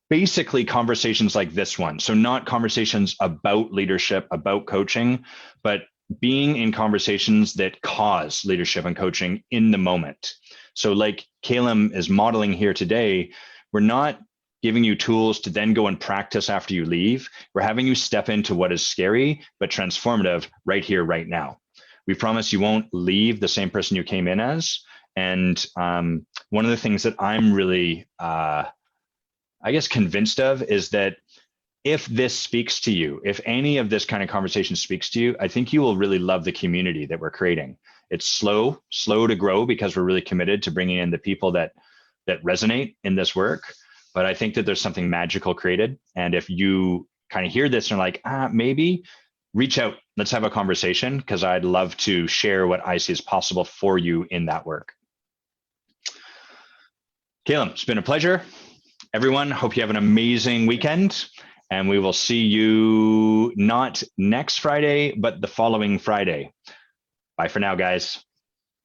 basically conversations like this one. So not conversations about leadership, about coaching, but being in conversations that cause leadership and coaching in the moment. So like Kalem is modeling here today, we're not giving you tools to then go and practice after you leave. We're having you step into what is scary, but transformative right here, right now. We promise you won't leave the same person you came in as. And one of the things that I'm really, I guess, convinced of is that if this speaks to you, if any of this kind of conversation speaks to you, I think you will really love the community that we're creating. It's slow to grow because we're really committed to bringing in the people that resonate in this work. But I think that there's something magical created. And if you kind of hear this and are like, maybe, reach out. Let's have a conversation, because I'd love to share what I see as possible for you in that work. Kalem, it's been a pleasure. Everyone, hope you have an amazing weekend, and we will see you not next Friday, but the following Friday. Bye for now, guys.